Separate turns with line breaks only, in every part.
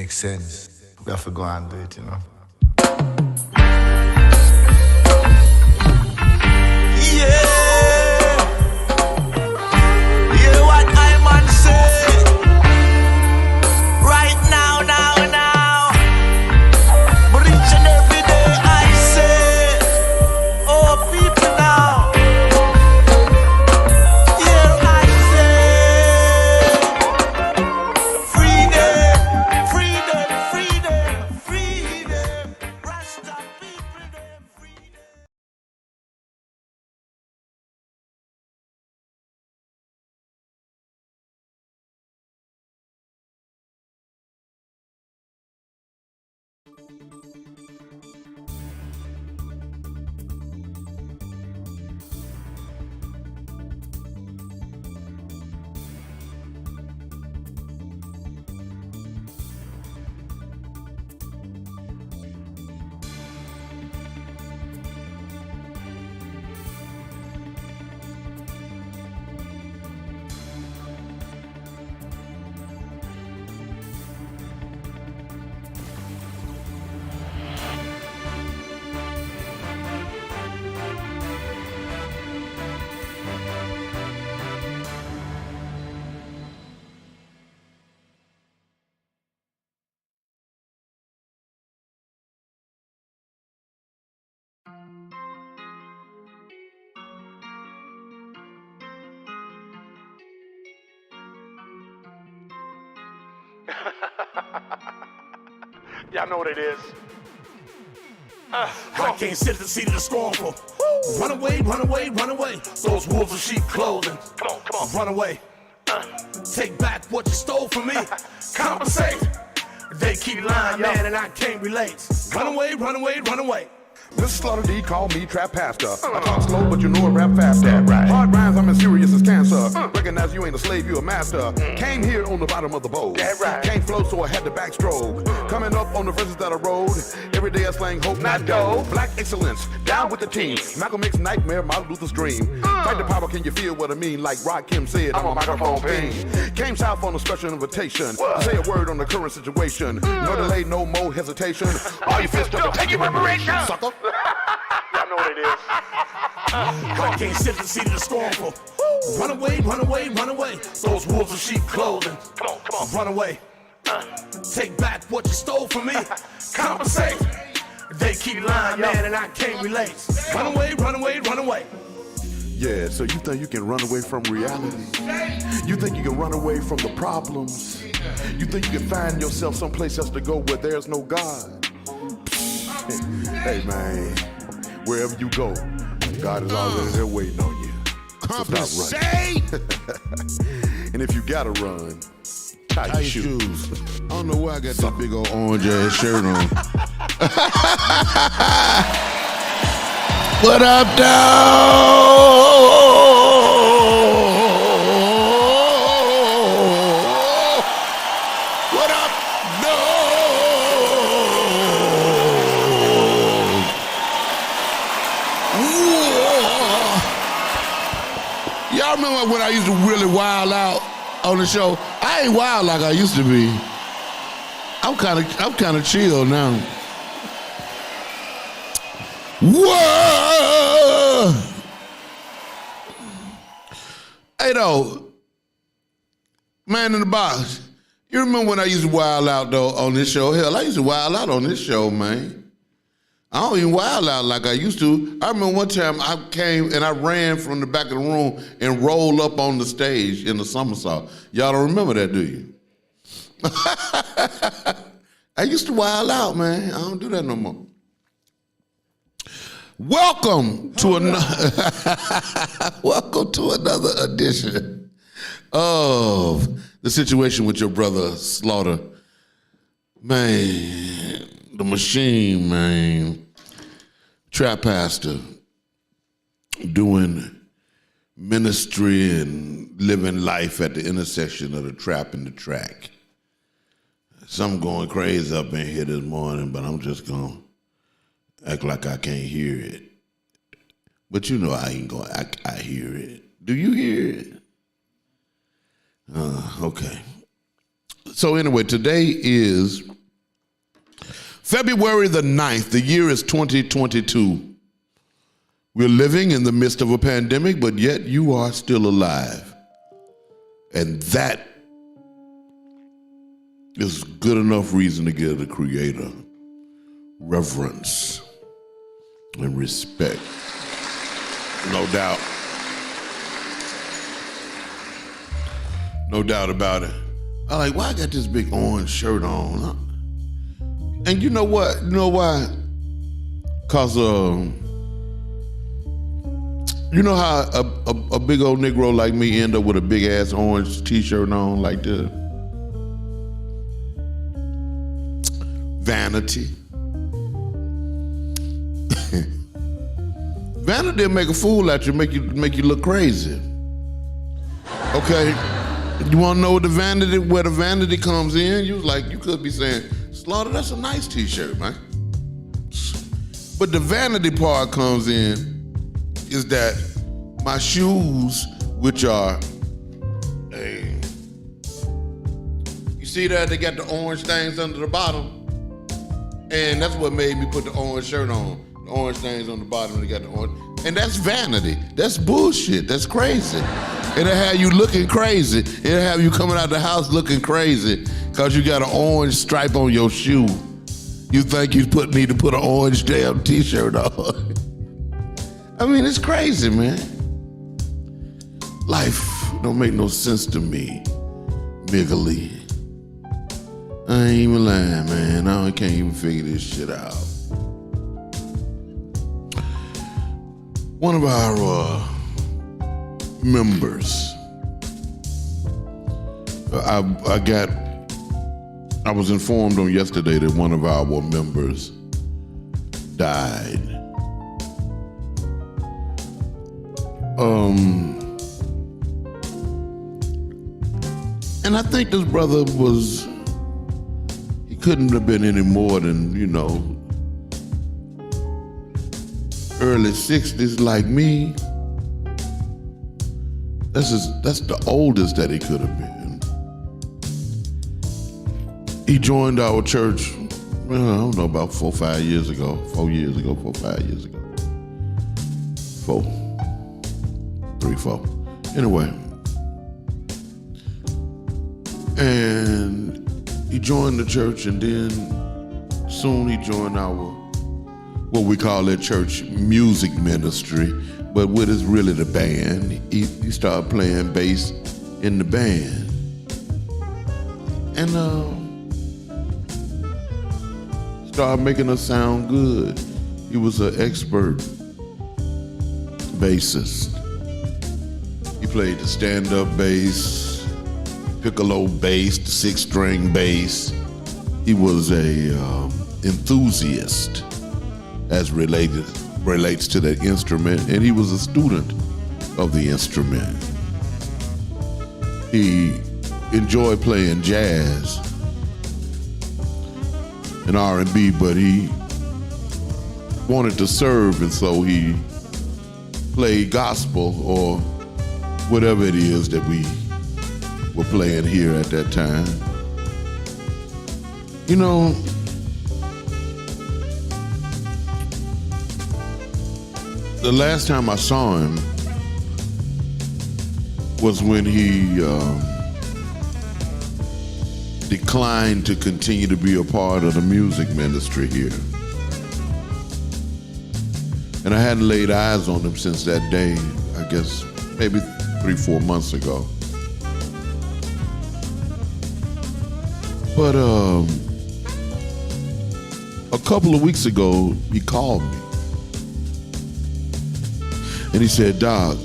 makes sense. We have to go and do it, you know.
Y'all know what it is.
I can't sit at the seat of the scornful. Run away, run away, run away. Those wolves in sheep clothing.
Come on.
Run away. Take back what you stole from me. Compensate. They keep lying, man, and I can't relate. Run away, run away, run away.
Mr. Slaughter D called me Trap Pastor. I talk slow, but you know I rap faster.
That right.
Hard rhymes, I'm as serious as cancer. Recognize you ain't a slave, you a master. Came here on the bottom of the boat.
That right.
Can't flow, so I had to backstroke. Coming up on the verses that I rode. Every day I slang hope, not dough. Black excellence, down with the team. Malcolm X's nightmare, Martin Luther's dream. Fight the power, can you feel what I mean? Like Rod Kim said, I'm a microphone fiend. Came south on a special invitation. Say a word on the current situation. No delay, no more hesitation. All you fists up, take your reparation, sucker.
Y'all know what it is.
I can't sit at the seat of the scornful. Run away, run away, run away. Those wolves in sheep clothing.
Come on.
Run away. Take back what you stole from me. Compensate. They keep lying, man, and I can't relate. Run away, run away, run away.
Yeah, so you think you can run away from reality? You think you can run away from the problems? You think you can find yourself someplace else to go where there's no God? Hey man, wherever you go, God is already there waiting on you.
Compensate!
And if you gotta run, tie your shoes.
I don't know why I got that big old orange ass shirt on. What up, dog? What up, y'all remember when I used to really wild out on the show? I ain't wild like I used to be. I'm kind of chill now. Whoa! Hey, though, man in the box. You remember when I used to wild out though on this show? Hell, I used to wild out on this show, man. I don't even wild out like I used to. I remember one time I came and I ran from the back of the room and rolled up on the stage in the somersault. Y'all don't remember that, do you? I used to wild out, man. I don't do that no more. Welcome to another edition of The Situation with Your Brother Slaughter. Man, the machine, man. Trap pastor, doing ministry and living life at the intersection of the trap and the track. Something going crazy up in here this morning, but I'm just gonna act like I can't hear it. But you know I ain't gonna act, I hear it. Do you hear it? Okay. So anyway, today is February the 9th, the year is 2022. We're living in the midst of a pandemic, but yet you are still alive. And that is good enough reason to give the Creator reverence and respect. No doubt. No doubt about it. I'm like, why I got this big orange shirt on? Huh? And you know what? You know why? Because you know how a big old Negro like me end up with a big ass orange t-shirt on like this? Vanity. Vanity will make a fool out you, make you look crazy. Okay? You wanna know where the vanity comes in? You could be saying, Slaughter, that's a nice t-shirt, man. But the vanity part comes in is that my shoes, which are, hey, you see that they got the orange things under the bottom? And that's what made me put the orange shirt on. The orange things on the bottom, they got the orange. And that's vanity. That's bullshit. That's crazy. It'll have you looking crazy. It'll have you coming out the house looking crazy because you got an orange stripe on your shoe. You think you need to put an orange damn t-shirt on. I mean, it's crazy, man. Life don't make no sense to me, Miggly. I ain't even lying, man. I can't even figure this shit out. One of our members, I was informed on yesterday that one of our members died. And I think this brother he couldn't have been any more than, early 60s like me. That's the oldest that he could have been. He joined our church, I don't know, about 4 years ago. 4 years ago. 4. Anyway. And he joined the church, and then soon he joined our, what we call at church, music ministry, but what is really the band. He started playing bass in the band. And started making us sound good. He was an expert bassist. He played the stand-up bass, piccolo bass, the 6-string bass. He was a enthusiast as relates to that instrument, and he was a student of the instrument. He enjoyed playing jazz and R&B, but he wanted to serve, and so he played gospel or whatever it is that we were playing here at that time. The last time I saw him was when he declined to continue to be a part of the music ministry here. And I hadn't laid eyes on him since that day, I guess maybe 3-4 months ago. But a couple of weeks ago, he called me. And he said, Doc,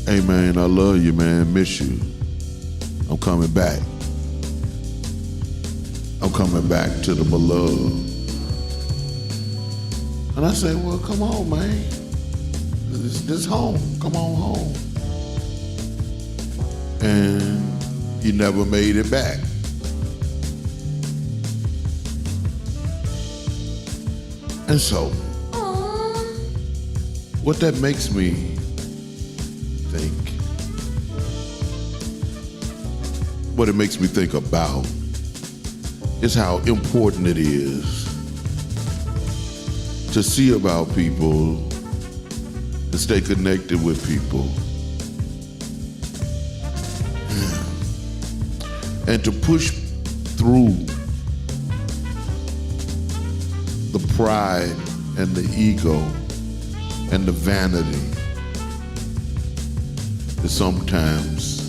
hey man, I love you, man, miss you. I'm coming back. I'm coming back to the beloved. And I said, well, come on, man. This home, come on home. And he never made it back. And so, what that makes me think, what it makes me think about is how important it is to see about people, to stay connected with people, and to push through the pride and the ego and the vanity that sometimes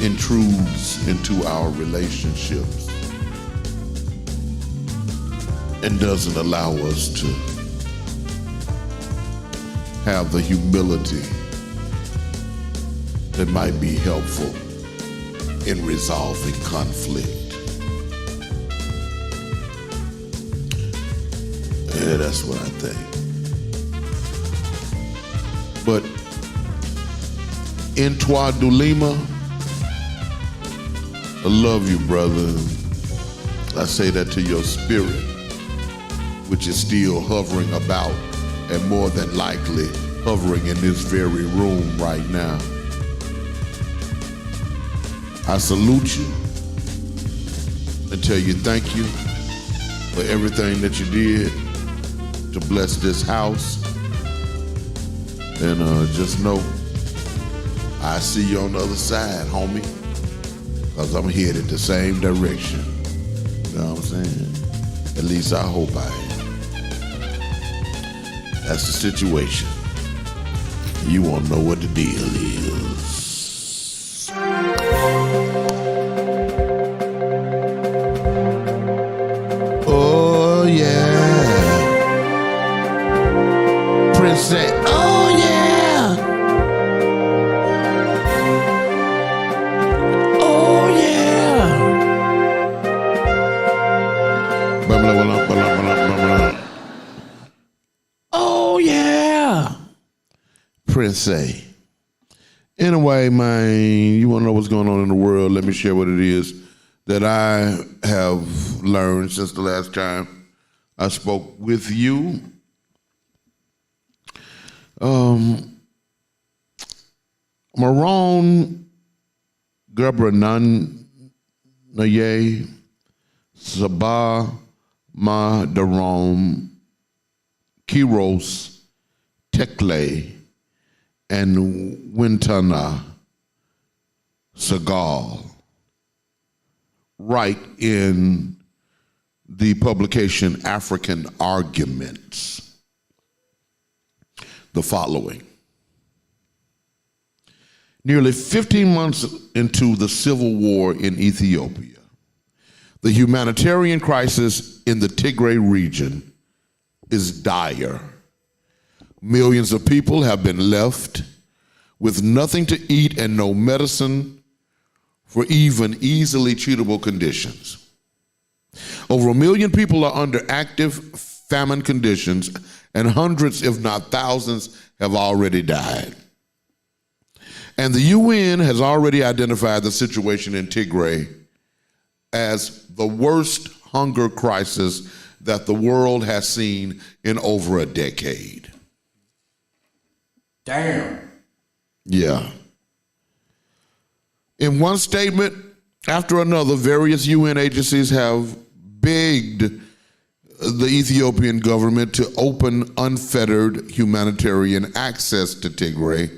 intrudes into our relationships and doesn't allow us to have the humility that might be helpful in resolving conflict. Yeah, that's what I think. But in Dulima, I love you, brother. I say that to your spirit, which is still hovering about and more than likely hovering in this very room right now. I salute you and tell you thank you for everything that you did to bless this house. And just know, I see you on the other side, homie, because I'm headed the same direction. You know what I'm saying? At least I hope I am. That's the situation. You won't know what the deal is. Oh, yeah. Prince said, oh, yeah. Oh, yeah. Oh, yeah. Prince say. Anyway, man, you want to know what's going on in the world? Let me share what it is that I have learned since the last time I spoke with you. Maron Gabrananaye Sabah Madarom Kiros Tekle and Wintana Segal write in the publication African Arguments the following. Nearly 15 months into the civil war in Ethiopia, the humanitarian crisis in the Tigray region is dire. Millions of people have been left with nothing to eat and no medicine for even easily treatable conditions. Over 1 million people are under active famine conditions, and hundreds, if not thousands, have already died. And the UN has already identified the situation in Tigray as the worst hunger crisis that the world has seen in over a decade.
Damn.
Yeah. In one statement after another, various UN agencies have begged the Ethiopian government to open unfettered humanitarian access to Tigray.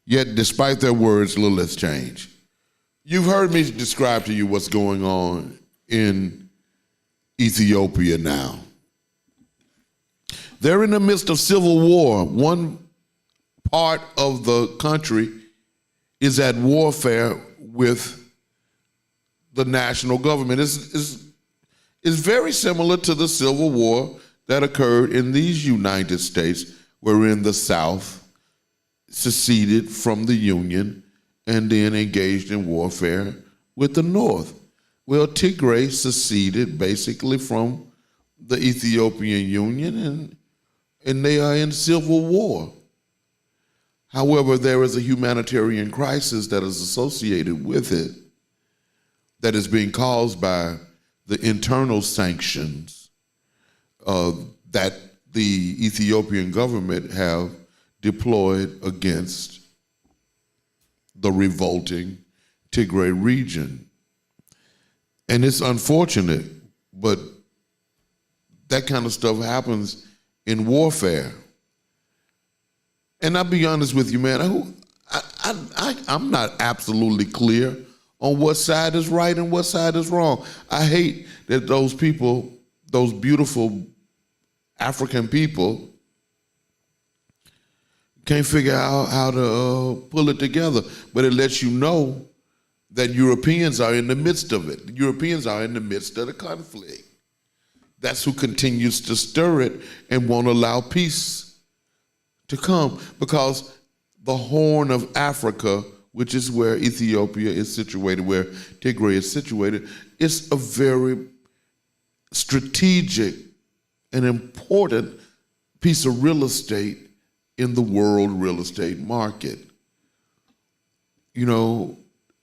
Yet, despite their words, little has changed. You've heard me describe to you what's going on in Ethiopia now. They're in the midst of civil war. One part of the country is at warfare with the national government. It's very similar to the civil war that occurred in these United States, wherein the South seceded from the Union and then engaged in warfare with the North. Well, Tigray seceded basically from the Ethiopian Union, and they are in civil war. However, there is a humanitarian crisis that is associated with it that is being caused by the internal sanctions that the Ethiopian government have deployed against the revolting Tigray region. And it's unfortunate, but that kind of stuff happens in warfare. And I'll be honest with you, man, I'm not absolutely clear on what side is right and what side is wrong. I hate that those people, those beautiful African people, can't figure out how to pull it together. But it lets you know that Europeans are in the midst of it. Europeans are in the midst of the conflict. That's who continues to stir it and won't allow peace to come, because the Horn of Africa, which is where Ethiopia is situated, where Tigray is situated, is a very strategic and important piece of real estate in the world real estate market. You know,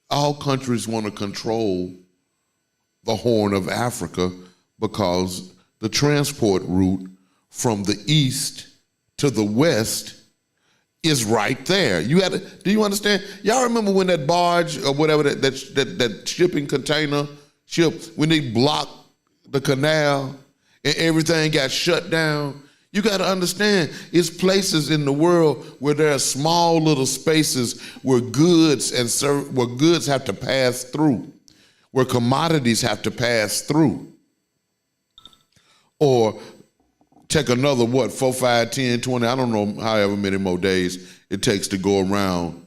all countries want to control the Horn of Africa because the transport route from the east to the west is right there. Do you understand? Y'all remember when that barge or whatever, that shipping container ship, when they blocked the canal and everything got shut down? You got to understand, it's places in the world where there are small little spaces where goods have to pass through, where commodities have to pass through. Or take another, 4, 5, 10, 20, I don't know, however many more days it takes to go around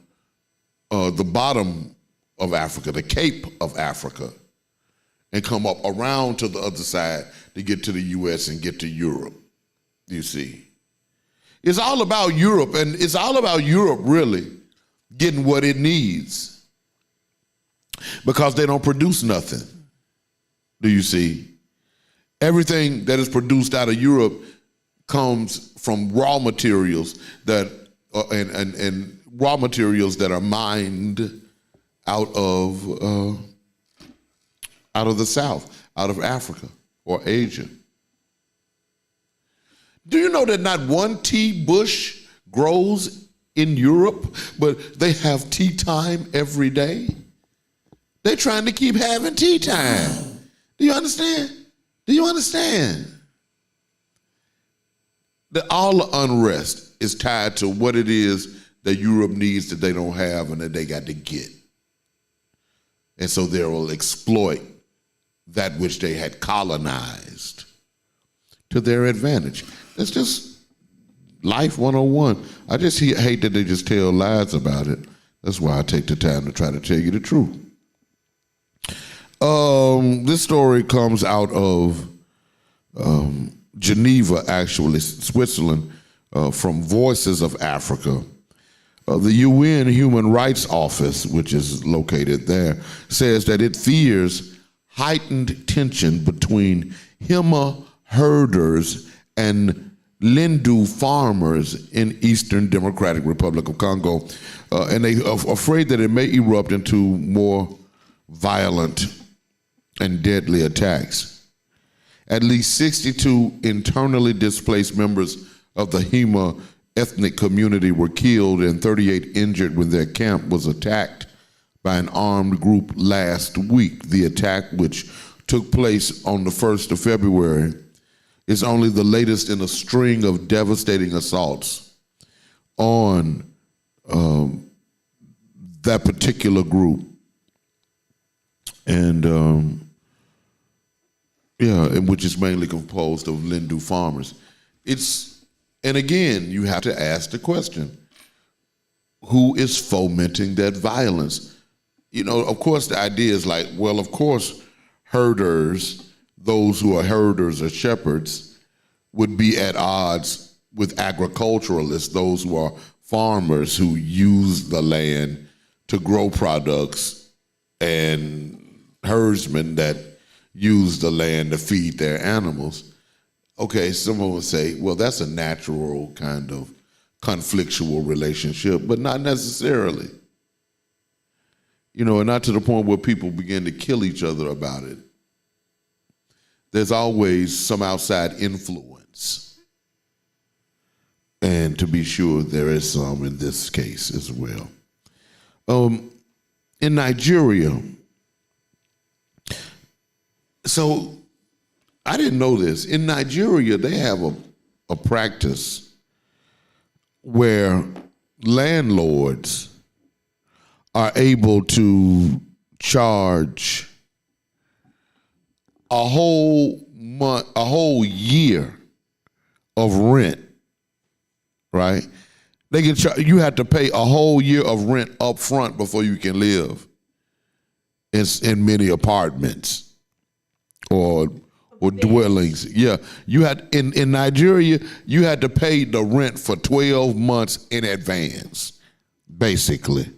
the bottom of Africa, the Cape of Africa, and come up around to the other side to get to the U.S. and get to Europe. You see, it's all about Europe, and it's all about Europe really getting what it needs, because they don't produce nothing. Do you see? Everything that is produced out of Europe comes from raw materials that and raw materials that are mined out of the South, out of Africa or Asia. Do you know that not one tea bush grows in Europe, but they have tea time every day? They're trying to keep having tea time. Do you understand? Do you understand? That all the unrest is tied to what it is that Europe needs that they don't have and that they got to get. And so they will exploit that which they had colonized to their advantage. That's just life 101. I just hate that they just tell lies about it. That's why I take the time to try to tell you the truth. This story comes out of Geneva, actually, Switzerland, from Voices of Africa. The UN Human Rights Office, which is located there, says that it fears heightened tension between Hima herders and Lindu farmers in Eastern Democratic Republic of Congo, and they are afraid that it may erupt into more violent and deadly attacks. At least 62 internally displaced members of the Hima ethnic community were killed and 38 injured when their camp was attacked by an armed group last week. The attack, which took place on the 1st of February, is only the latest in a string of devastating assaults on that particular group. And which is mainly composed of Lindu farmers. And again, you have to ask the question, who is fomenting that violence? You know, of course, the idea is like, well, of course, herders, those who are herders or shepherds, would be at odds with agriculturalists, those who are farmers who use the land to grow products, and herdsmen that use the land to feed their animals. Okay, someone would say, well, that's a natural kind of conflictual relationship, but not necessarily. You know, and not to the point where people begin to kill each other about it. There's always some outside influence. And to be sure, there is some in this case as well. In Nigeria, so I didn't know this. In Nigeria, they have a practice where landlords are able to charge a whole year of rent, right? They can you have to pay a whole year of rent up front before you can live in many apartments or dwellings. Yeah, you had in Nigeria, you had to pay the rent for 12 months in advance, basically.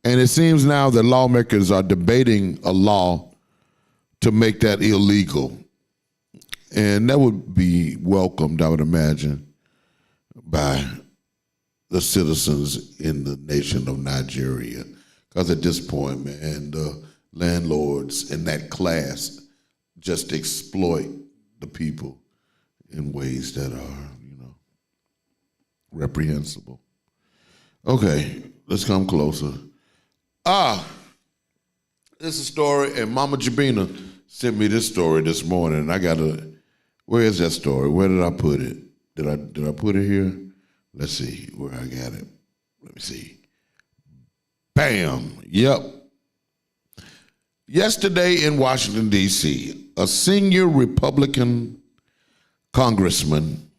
And it seems now that lawmakers are debating a law to make that illegal. And that would be welcomed, I would imagine, by the citizens in the nation of Nigeria. Because at this point, man, the landlords in that class just exploit the people in ways that are, reprehensible. Okay, let's come closer. This is a story, and Mama Jabina sent me this story this morning, and where is that story? Where did I put it? Did I put it here? Let's see where I got it. Let me see. Bam. Yep. Yesterday in Washington, D.C., a senior Republican congressman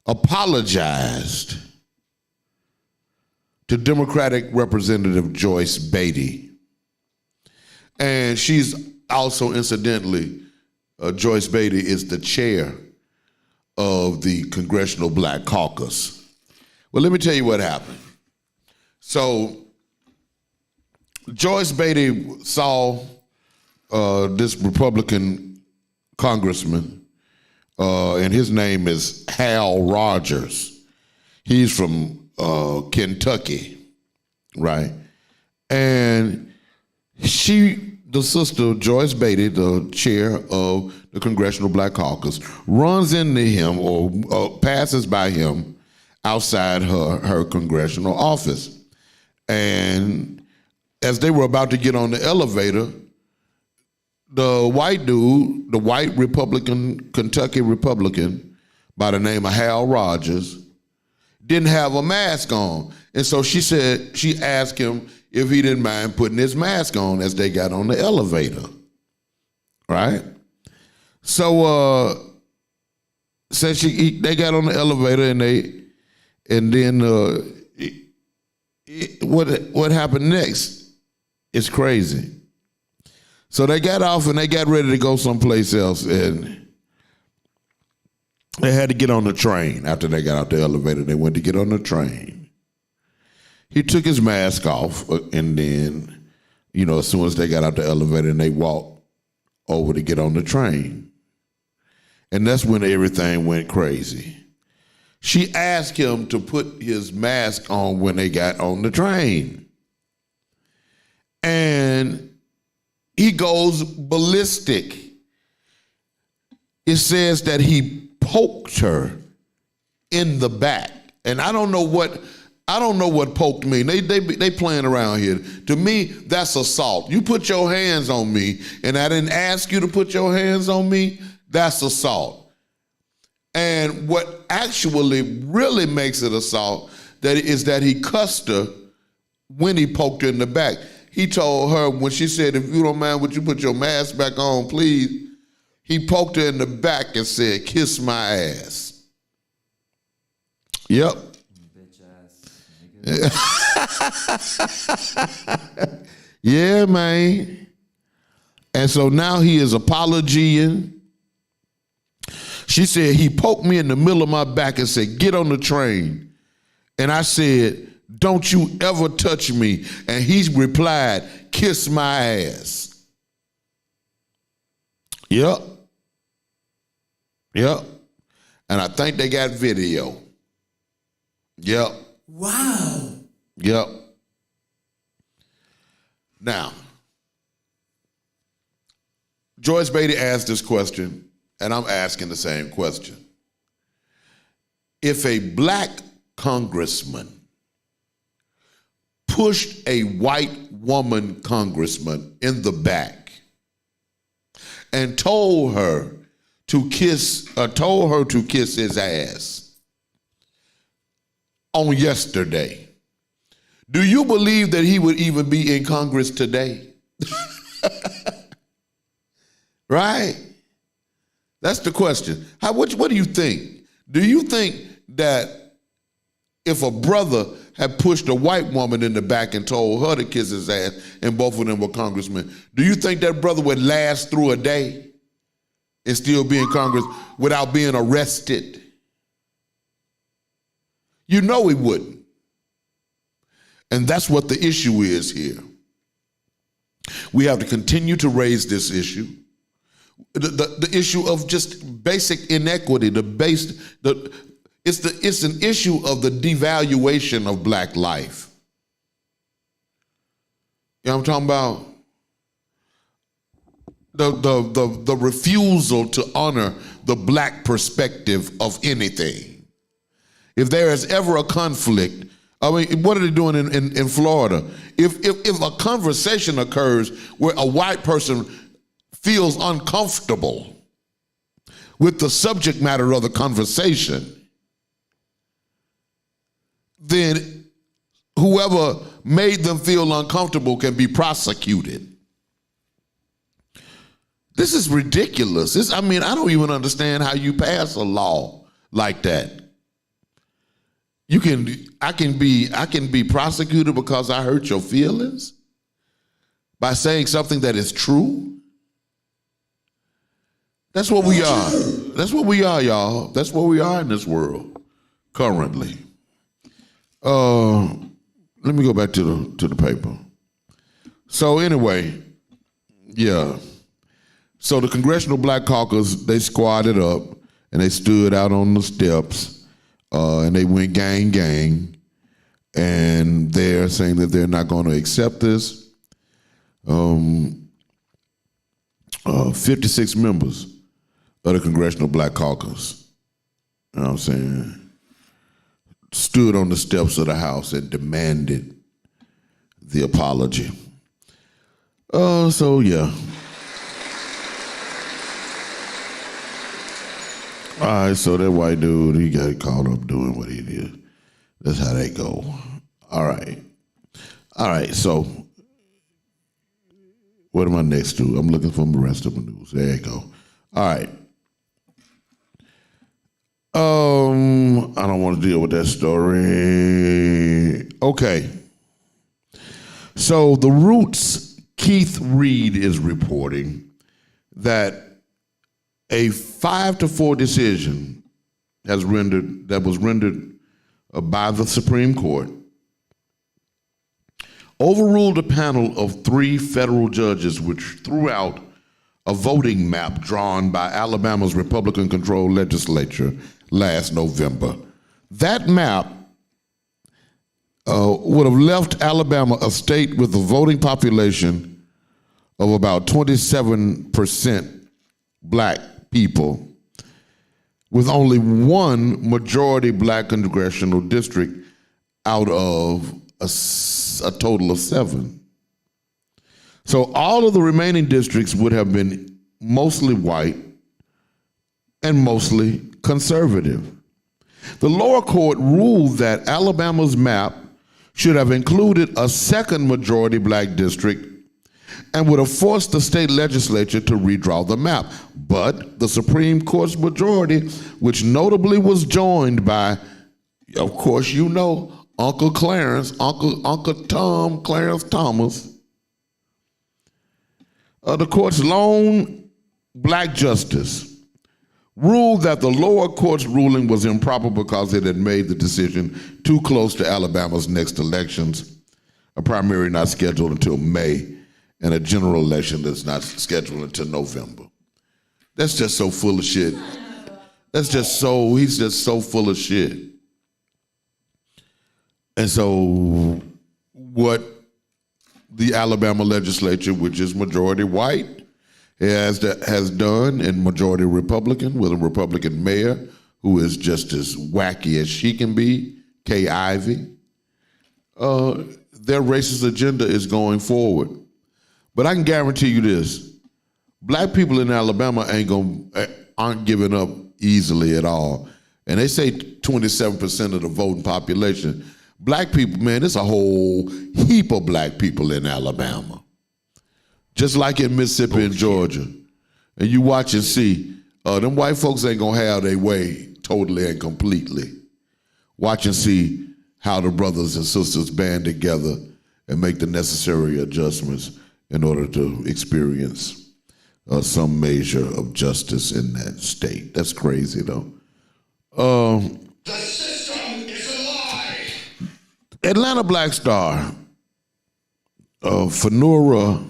apologized to Democratic Representative Joyce Beatty. And she's also, incidentally, Joyce Beatty is the chair of the Congressional Black Caucus. Well, let me tell you what happened. So Joyce Beatty saw this Republican congressman, and his name is Hal Rogers. He's from Kentucky, right? And the sister, Joyce Beatty, the chair of the Congressional Black Caucus, runs into him or passes by him outside her congressional office. And as they were about to get on the elevator, the white dude, the white Republican, Kentucky Republican, by the name of Hal Rogers, didn't have a mask on. And so she asked him if he didn't mind putting his mask on as they got on the elevator, right? So they got on the elevator and then what happened next is crazy. So they got off and they got ready to go someplace else, and they had to get on the train. After they got out the elevator, they went to get on the train. He took his mask off, and then, as soon as they got out the elevator, and they walked over to get on the train. And that's when everything went crazy. She asked him to put his mask on when they got on the train. And he goes ballistic. It says that he poked her in the back. And I don't know what poked mean. They playing around here. To me, that's assault. You put your hands on me and I didn't ask you to put your hands on me, that's assault. And what actually really makes it assault is that he cussed her when he poked her in the back. He told her, when she said, "If you don't mind, would you put your mask back on, please?" He poked her in the back and said, "Kiss my ass." Yep.
Bitch ass.
Yeah, man. And so now he is apologizing. She said, he poked me in the middle of my back and said, "Get on the train." And I said, "Don't you ever touch me." And he replied, "Kiss my ass." Yep. Yep. And I think they got video. Yep.
Wow.
Yep. Now, Joyce Beatty asked this question, and I'm asking the same question. If a black congressman pushed a white woman congressman in the back, and told her to kiss his ass on yesterday, do you believe that he would even be in Congress today? Right? That's the question. What do you think? Do you think that if a brother had pushed a white woman in the back and told her to kiss his ass, and both of them were congressmen, do you think that brother would last through a day and still be in Congress without being arrested? You know he wouldn't. And that's what the issue is here. We have to continue to raise this issue. The issue of just basic inequity, it's an issue of the devaluation of black life. You know what I'm talking about? The refusal to honor the black perspective of anything. If there is ever a conflict, I mean, what are they doing in Florida? If a conversation occurs where a white person feels uncomfortable with the subject matter of the conversation, then whoever made them feel uncomfortable can be prosecuted. This is ridiculous. I mean, I don't even understand how you pass a law like that. I can be prosecuted because I hurt your feelings by saying something that is true. That's what we are. That's what we are, y'all. That's what we are in this world currently. Let me go back to the paper. So anyway, yeah. So the Congressional Black Caucus, they squatted up and they stood out on the steps and they went gang, gang. And they're saying that they're not going to accept this. 56 members of the Congressional Black Caucus, you know what I'm saying, stood on the steps of the House and demanded the apology. So yeah. All right, so that white dude, he got caught up doing what he did. That's how they go. All right, so what am I next to? I'm looking for the rest of the news. There you go. All right. I don't want to deal with that story. Okay. So the Roots' Keith Reed is reporting that a 5-4 decision was rendered by the Supreme Court overruled a panel of 3 federal judges which threw out a voting map drawn by Alabama's Republican-controlled legislature last November. That map would have left Alabama a state with a voting population of about 27% black people, with only 1 majority black congressional district out of a total of 7. So all of the remaining districts would have been mostly white and mostly conservative. The lower court ruled that Alabama's map should have included a second majority black district and would have forced the state legislature to redraw the map. But the Supreme Court's majority, which notably was joined by, of course, you know, Uncle Clarence, Uncle Tom, Clarence Thomas, the court's lone black justice, ruled that the lower court's ruling was improper because it had made the decision too close to Alabama's next elections, a primary not scheduled until May, and a general election that's not scheduled until November. That's just so full of shit. He's just so full of shit. And so what the Alabama legislature, which is majority white, has done, and majority Republican, with a Republican mayor who is just as wacky as she can be, Kay Ivey, their racist agenda is going forward. But I can guarantee you this, Black people in Alabama aren't giving up easily at all. And they say 27% of the voting population. Black people, man, there's a whole heap of black people in Alabama. Just like in Mississippi and Georgia. And you watch and see, them white folks ain't gonna have their way totally and completely. Watch and see how the brothers and sisters band together and make the necessary adjustments in order to experience some measure of justice in that state. That's crazy, though.
The system is a lie.
Atlanta Black Star, Fanura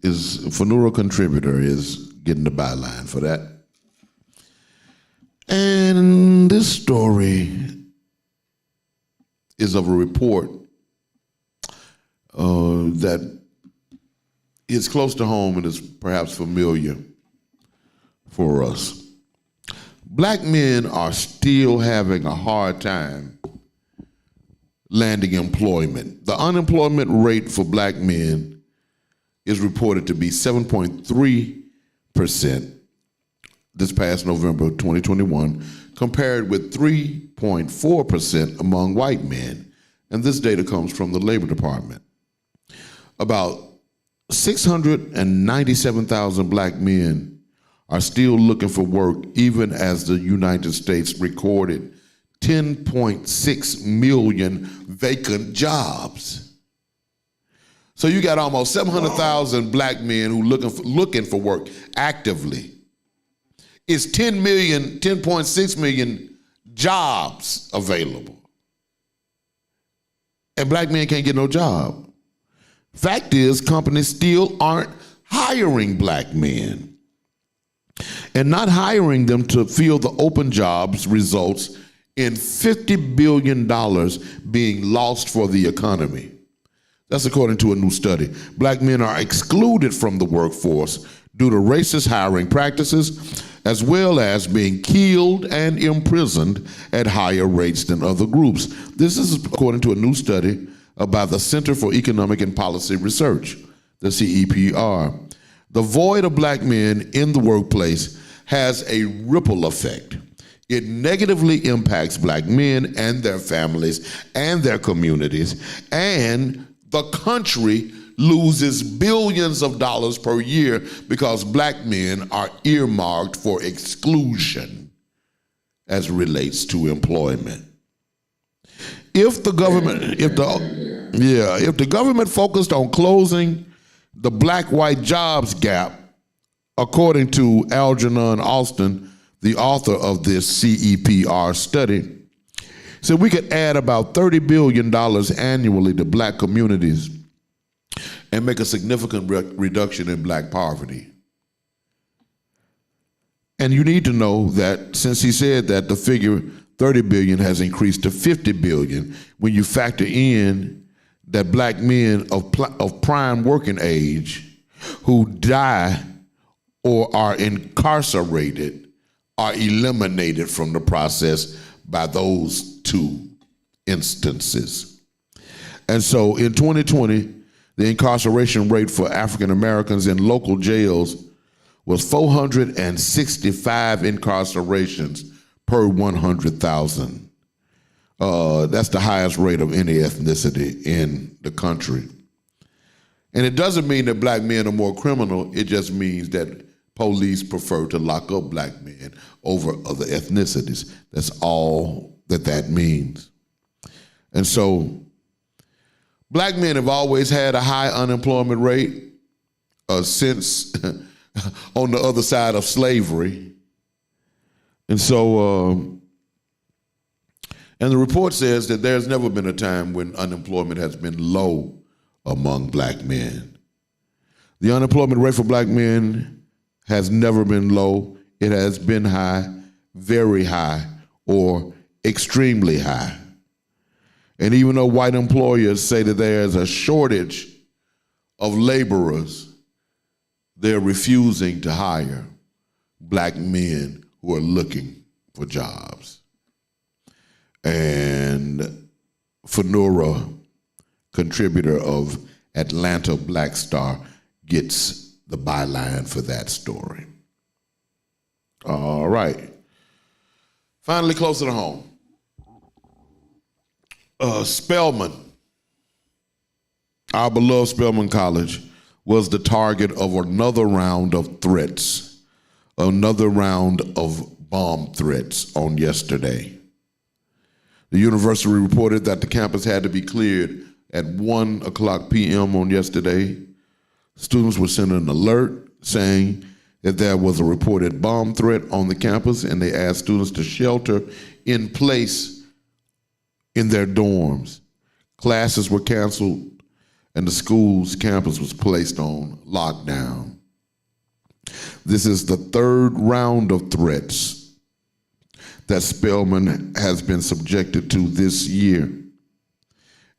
Fanura contributor is getting the byline for that. And this story is of a report that is close to home and is perhaps familiar for us. Black men are still having a hard time landing employment. The unemployment rate for black men is reported to be 7.3% this past November 2021, compared with 3.4% among white men. And this data comes from the Labor Department. About 697,000 black men are still looking for work, even as the United States recorded 10.6 million vacant jobs. So you got almost 700,000 black men who looking for work actively. It's 10.6 million jobs available. And black men can't get no job. Fact is, companies still aren't hiring black men. And not hiring them to fill the open jobs results in $50 billion being lost for the economy. That's according to a new study. Black men are excluded from the workforce due to racist hiring practices, as well as being killed and imprisoned at higher rates than other groups. This is according to a new study by the Center for Economic and Policy Research, the CEPR. The void of black men in the workplace has a ripple effect. It negatively impacts black men and their families and their communities, and the country loses billions of dollars per year because black men are earmarked for exclusion as relates to employment. If the government focused on closing the black-white jobs gap, according to Algernon Austin, the author of this CEPR study, said we could add about $30 billion annually to black communities and make a significant reduction in black poverty. And you need to know that since he said that, the figure 30 billion has increased to 50 billion when you factor in that black men of prime working age who die or are incarcerated are eliminated from the process by those two instances. And so in 2020, the incarceration rate for African Americans in local jails was 465 incarcerations per 100,000. That's the highest rate of any ethnicity in the country. And it doesn't mean that black men are more criminal, it just means that police prefer to lock up black men over other ethnicities. That's all that means. And so black men have always had a high unemployment rate since on the other side of slavery. And so, and the report says that there's never been a time when unemployment has been low among black men. The unemployment rate for black men has never been low. It has been high, very high, or extremely high. And even though white employers say that there's a shortage of laborers, they're refusing to hire black men who are looking for jobs. And Fanura, contributor of Atlanta Black Star, gets the byline for that story. All right. Finally, closer to home. Spelman, our beloved Spelman College, was the target of another round of threats, another round of bomb threats on yesterday. The university reported that the campus had to be cleared at 1:00 p.m. on yesterday. Students were sent an alert saying that there was a reported bomb threat on the campus, and they asked students to shelter in place in their dorms. Classes were canceled, and the school's campus was placed on lockdown. This is the third round of threats that Spelman has been subjected to this year,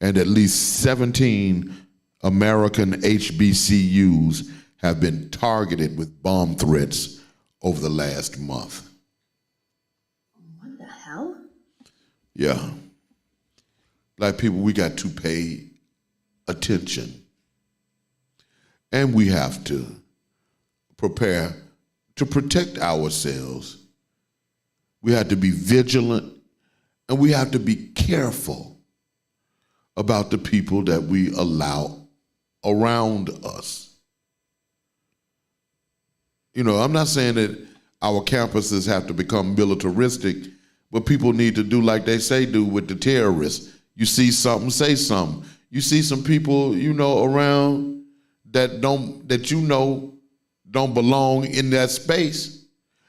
and at least 17 American HBCUs have been targeted with bomb threats over the last month.
What the hell?
Yeah. Black people, we got to pay attention. And we have to prepare to protect ourselves. We have to be vigilant, and we have to be careful about the people that we allow around us. You know, I'm not saying that our campuses have to become militaristic, but people need to do like they say do with the terrorists. You see something, say something. You see some people, you know, around that don't belong in that space.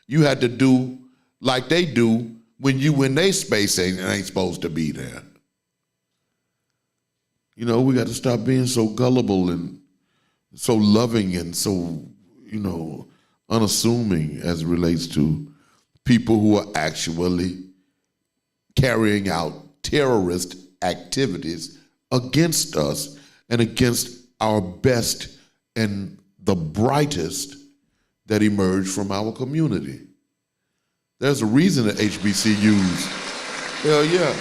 You had to do like they do when you in their space ain't supposed to be there. You know, we got to stop being so gullible and so loving and so, you know, unassuming as it relates to people who are actually carrying out terrorist activities against us and against our best and the brightest that emerge from our community. There's a reason that HBCUs, hell yeah.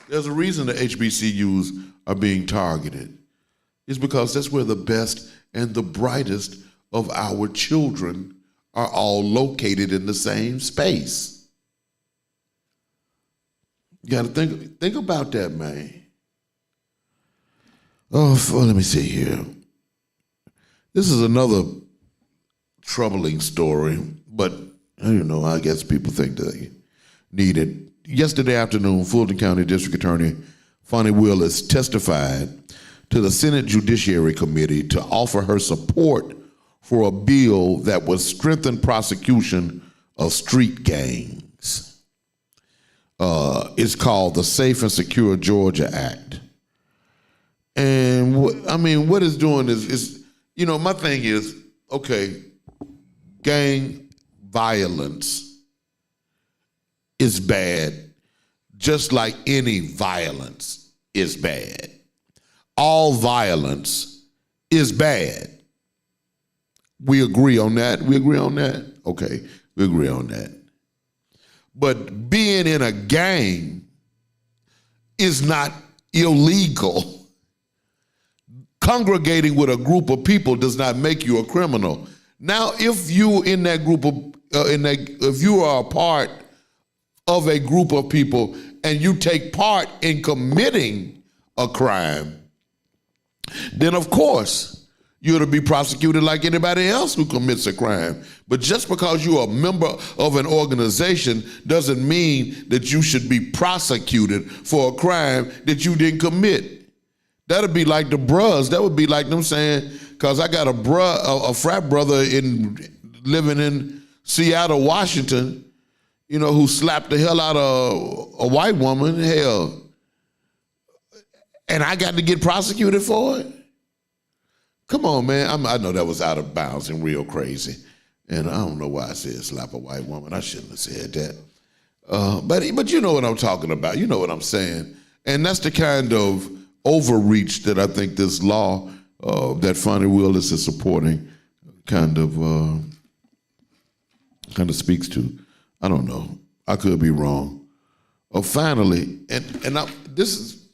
There's a reason that HBCUs are being targeted. It's because that's where the best and the brightest of our children are all located in the same space. You gotta think about that, man. Oh, let me see here. This is another troubling story, but I don't know, I guess people think they need it. Yesterday afternoon, Fulton County District Attorney Fonnie Willis testified to the Senate Judiciary Committee to offer her support for a bill that would strengthen prosecution of street gangs. It's called the Safe and Secure Georgia Act. And what it's doing is, you know, my thing is, okay, gang violence is bad, just like any violence is bad. All violence is bad. We agree on that? We agree on that? Okay, we agree on that. But being in a gang is not illegal. Congregating with a group of people does not make you a criminal. Now, if you in that group of, if you are a part of a group of people and you take part in committing a crime, then of course you're to be prosecuted like anybody else who commits a crime. But just because you're a member of an organization doesn't mean that you should be prosecuted for a crime that you didn't commit. That'd be like the bros. That would be like them saying, because I got a frat brother living in Seattle, Washington, you know, who slapped the hell out of a white woman, hell, and I got to get prosecuted for it? Come on, man. I know that was out of bounds and real crazy, and I don't know why I said slap a white woman. I shouldn't have said that. But you know what I'm talking about. You know what I'm saying. And that's the kind of overreach that I think this law that Fonnie Willis is supporting kind of speaks to. I don't know. I could be wrong. Finally, this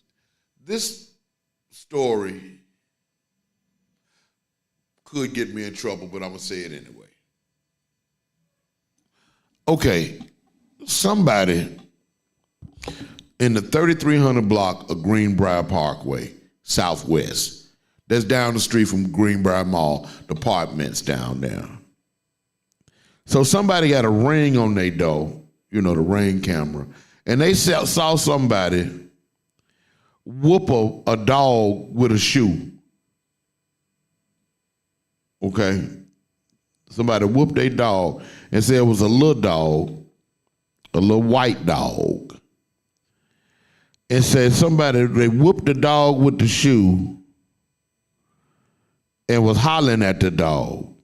story could get me in trouble, but I'm going to say it anyway. Okay, somebody in the 3300 block of Greenbrier Parkway, Southwest, that's down the street from Greenbrier Mall, the apartments down there. So somebody got a ring on their door, you know, the ring camera, and they saw somebody whoop a dog with a shoe. Okay? Somebody whooped their dog and said it was a little dog, a little white dog. And said they whooped the dog with the shoe and was hollering at the dog.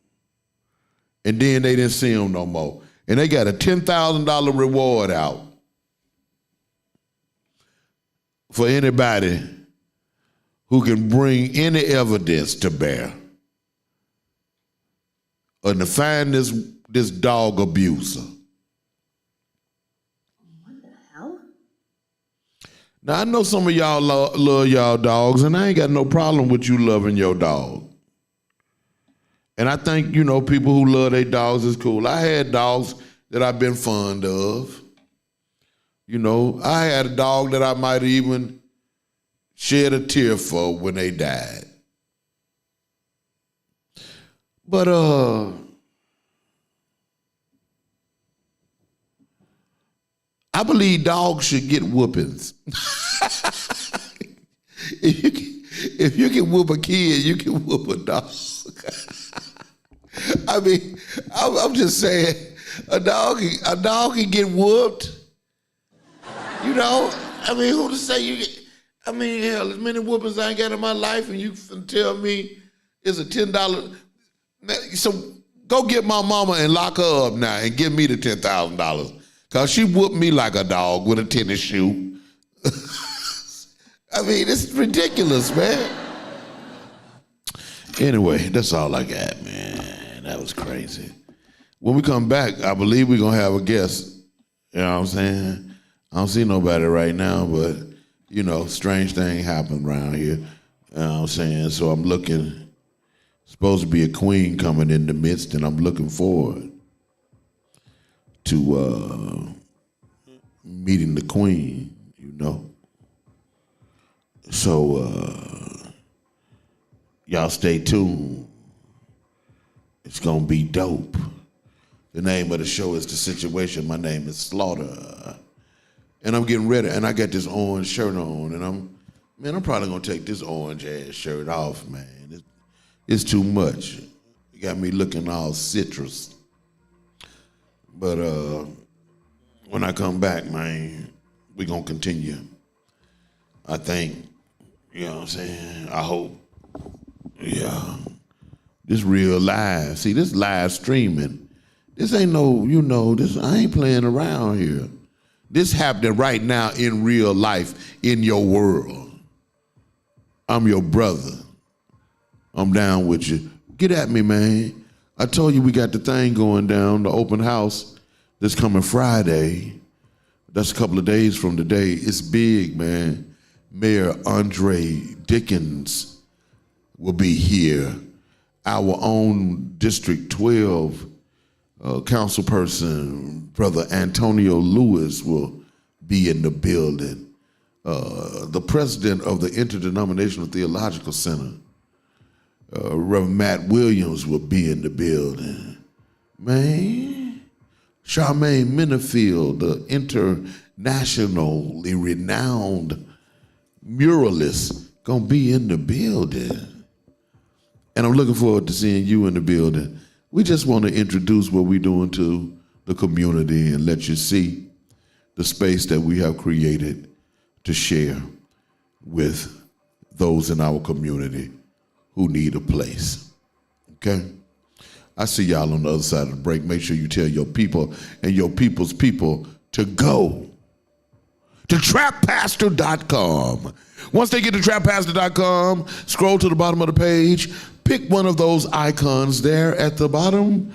And then they didn't see him no more. And they got a $10,000 reward out for anybody who can bring any evidence to bear and to find this dog abuser.
What the hell?
Now, I know some of y'all love y'all dogs, and I ain't got no problem with you loving your dog. And I think, you know, people who love their dogs is cool. I had dogs that I've been fond of. You know, I had a dog that I might even shed a tear for when they died. But I believe dogs should get whoopings. If you can whoop a kid, you can whoop a dog. I mean, I'm just saying, a dog can get whooped. You know, I mean, who to say you get? I mean, hell, as many whoopings I ain't got in my life, and you can tell me it's a $10. So go get my mama and lock her up now and give me the $10,000. Because she whooped me like a dog with a tennis shoe. I mean, it's ridiculous, man. Anyway, that's all I got, man. That was crazy. When we come back, I believe we're going to have a guest. You know what I'm saying? I don't see nobody right now, but, you know, strange thing happened around here. You know what I'm saying? So I'm looking, supposed to be a queen coming in the midst, and I'm looking forward to meeting the queen, you know. So y'all stay tuned. It's gonna be dope. The name of the show is The Situation. My name is Slaughter. And I'm getting ready, and I got this orange shirt on, and I'm probably gonna take this orange ass shirt off, man. It's too much. It got me looking all citrus. But when I come back, man, we gonna continue. I think, you know what I'm saying? I hope. Yeah. This real live. See, this live streaming. This ain't no, you know, I ain't playing around here. This happening right now in real life, in your world. I'm your brother. I'm down with you. Get at me, man. I told you we got the thing going down, the open house that's coming Friday. That's a couple of days from today. It's big, man. Mayor Andre Dickens will be here. Our own District 12 councilperson, Brother Antonio Lewis, will be in the building. The president of the Interdenominational Theological Center, Reverend Matt Williams, will be in the building. Man, Charmaine Minifield, the internationally renowned muralist, gonna be in the building. And I'm looking forward to seeing you in the building. We just want to introduce what we're doing to the community and let you see the space that we have created to share with those in our community who need a place. Okay? I see y'all on the other side of the break. Make sure you tell your people and your people's people to go to trappastor.com. Once they get to trappastor.com, scroll to the bottom of the page, pick one of those icons there at the bottom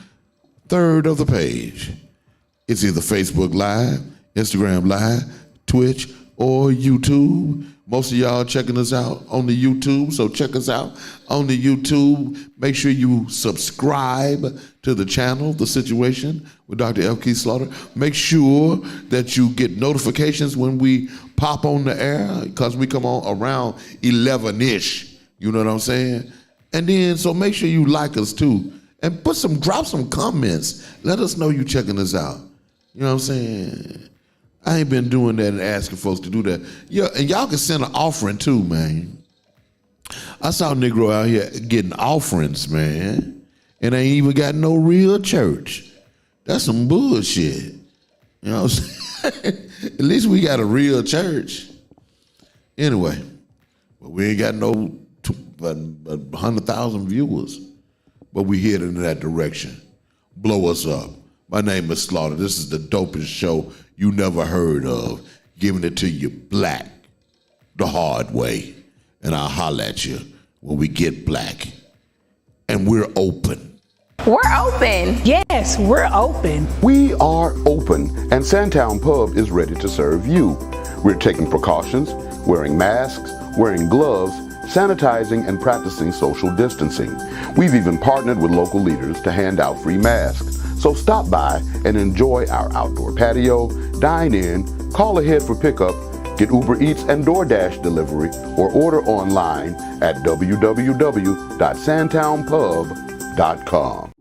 third of the page. It's either Facebook Live, Instagram Live, Twitch, or YouTube. Most of y'all checking us out on the YouTube, so check us out on the YouTube. Make sure you subscribe to the channel, The Situation with Dr. F.Keith Slaughter. Make sure that you get notifications when we pop on the air, because we come on around 11-ish. You know what I'm saying? And then, so make sure you like us too. And drop some comments. Let us know you checking us out. You know what I'm saying? I ain't been doing that and asking folks to do that. Yeah, and y'all can send an offering too, man. I saw a Negro out here getting offerings, man, and ain't even got no real church. That's some bullshit. You know what I'm saying? At least we got a real church. Anyway, but we ain't got no 100,000 viewers, but we headed in that direction. Blow us up. My name is Slaughter. This is the dopest show you never heard of, giving it to you black, the hard way. And I'll holler at you when we get black. And we're open.
We're open.
Yes, we're open.
We are open, and Sandtown Pub is ready to serve you. We're taking precautions, wearing masks, wearing gloves, sanitizing, and practicing social distancing. We've even partnered with local leaders to hand out free masks. So stop by and enjoy our outdoor patio, dine in, call ahead for pickup, get Uber Eats and DoorDash delivery, or order online at www.sandtownpub.com.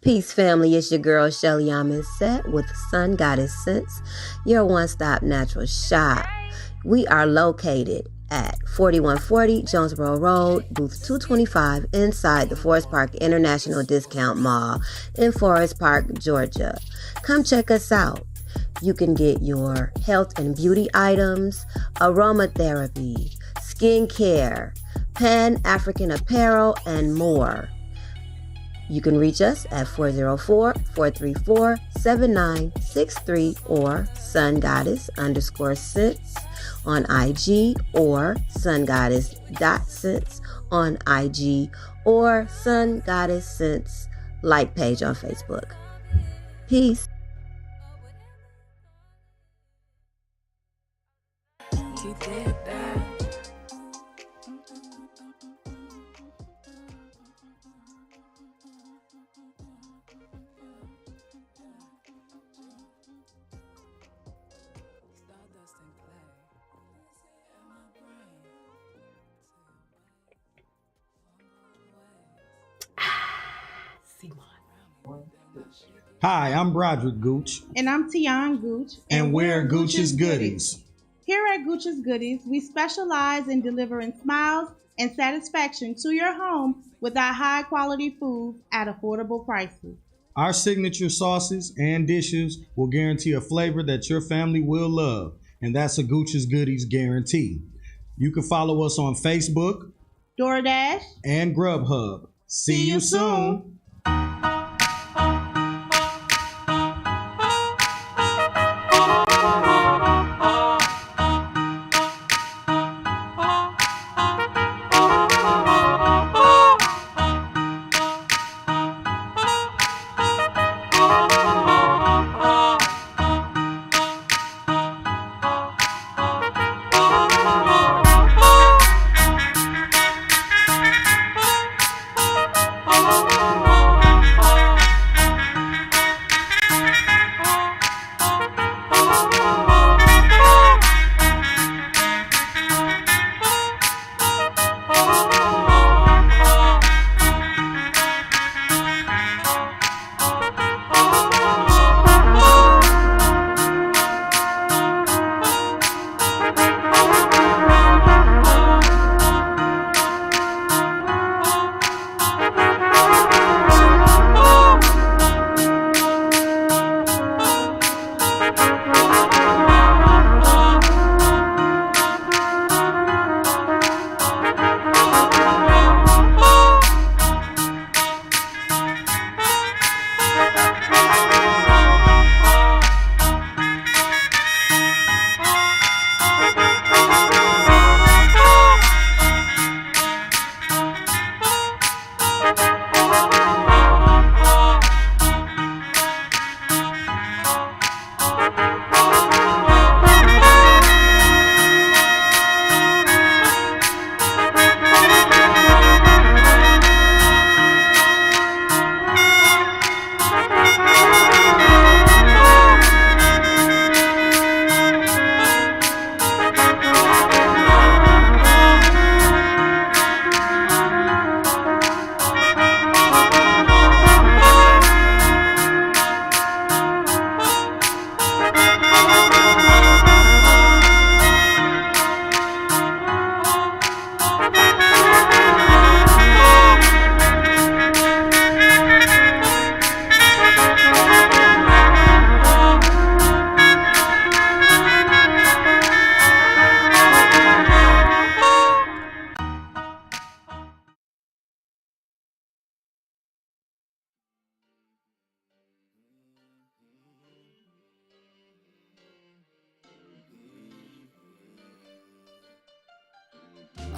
Peace, family. It's your girl, Shelly Set with Sun Goddess Sense, your one-stop natural shop. We are located at 4140 Jonesboro Road, booth 225, inside the Forest Park International Discount Mall in Forest Park, Georgia. Come check us out. You can get your health and beauty items, aromatherapy, skincare, Pan-African apparel, and more. You can reach us at 404-434-7963 or sungoddess_sense on IG, or sungoddess.sense on IG, or Sun Goddess Sense like page on Facebook. Peace.
Hi, I'm Broderick Gooch.
And I'm Tian Gooch.
And we're Gooch's Goodies.
Here at Gooch's Goodies, we specialize in delivering smiles and satisfaction to your home with our high-quality food at affordable prices.
Our signature sauces and dishes will guarantee a flavor that your family will love, and that's a Gooch's Goodies guarantee. You can follow us on Facebook,
DoorDash,
and Grubhub. See you soon.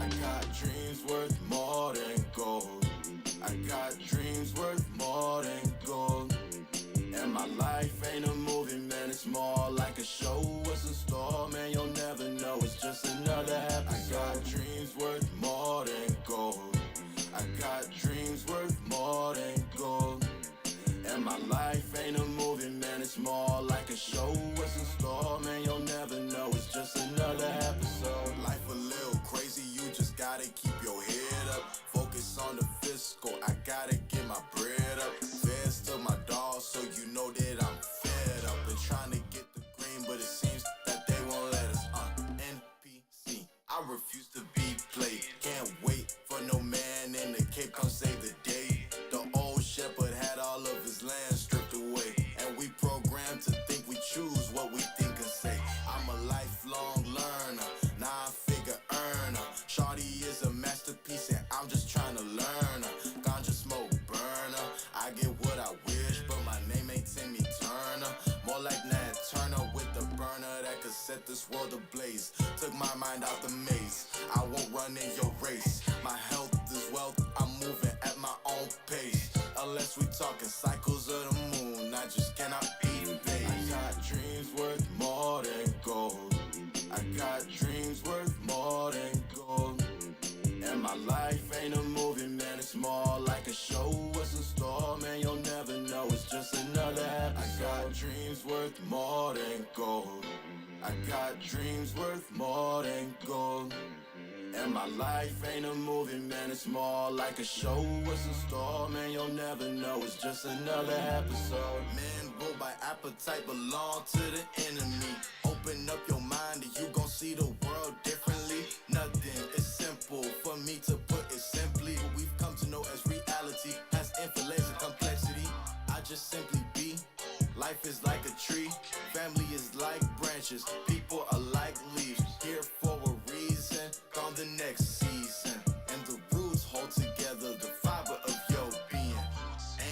I got dreams worth more than gold. I got dreams worth more than gold. And my life ain't a movie, man, it's more like a show. What's in store, man, you'll never know. It's just another episode. I got dreams worth more than gold. I got dreams worth more than gold. And my life ain't a movie, man, it's more like a show. What's in store, man, you'll never know. It's just another episode. Life a little crazy, you just gotta keep your head up. Focus on the fiscal, I gotta get my bread up. Feds to my dog, so you know that I'm fed up. Been trying to get the green, but it seems that they won't let us. NPC, I refuse to be played. Can't wait for no man in the Cape, come save the day. The old shepherd had all of his land stripped away, and we programmed to think we choose what we think and say. I'm a lifelong learner, nine-figure earner. Shawty is a masterpiece and I'm just trying to learn her. Ganja smoke burner, I get what I wish, but my name ain't Timmy Turner. More like Nat Turner with the burner that could set this world ablaze. Took my mind out the maze, I won't run in your race. My health is wealth, I'm moving at my own pace. Unless we talking cycles of the moon, I just cannot be vague. I got dreams worth more than gold. I got dreams worth more than gold. And my life ain't a movie, man, it's more like a show. What's in store, man, you'll never know. It's just another episode. I got dreams worth more than gold. I got dreams worth more than gold. And my life ain't a movie, man, it's more like a show. What's in store, man, you'll never know. It's just another episode. Men ruled by appetite belong to the enemy. Open up your mind and you gon' see the world differently. Nothing is simple for me to put it simply. What we've come to know as reality has infinite layers of complexity. I just simply be. Life is like a tree, family is like branches, people are like leaves, here for a reason, gone the next season, and the roots hold together the fiber of your being.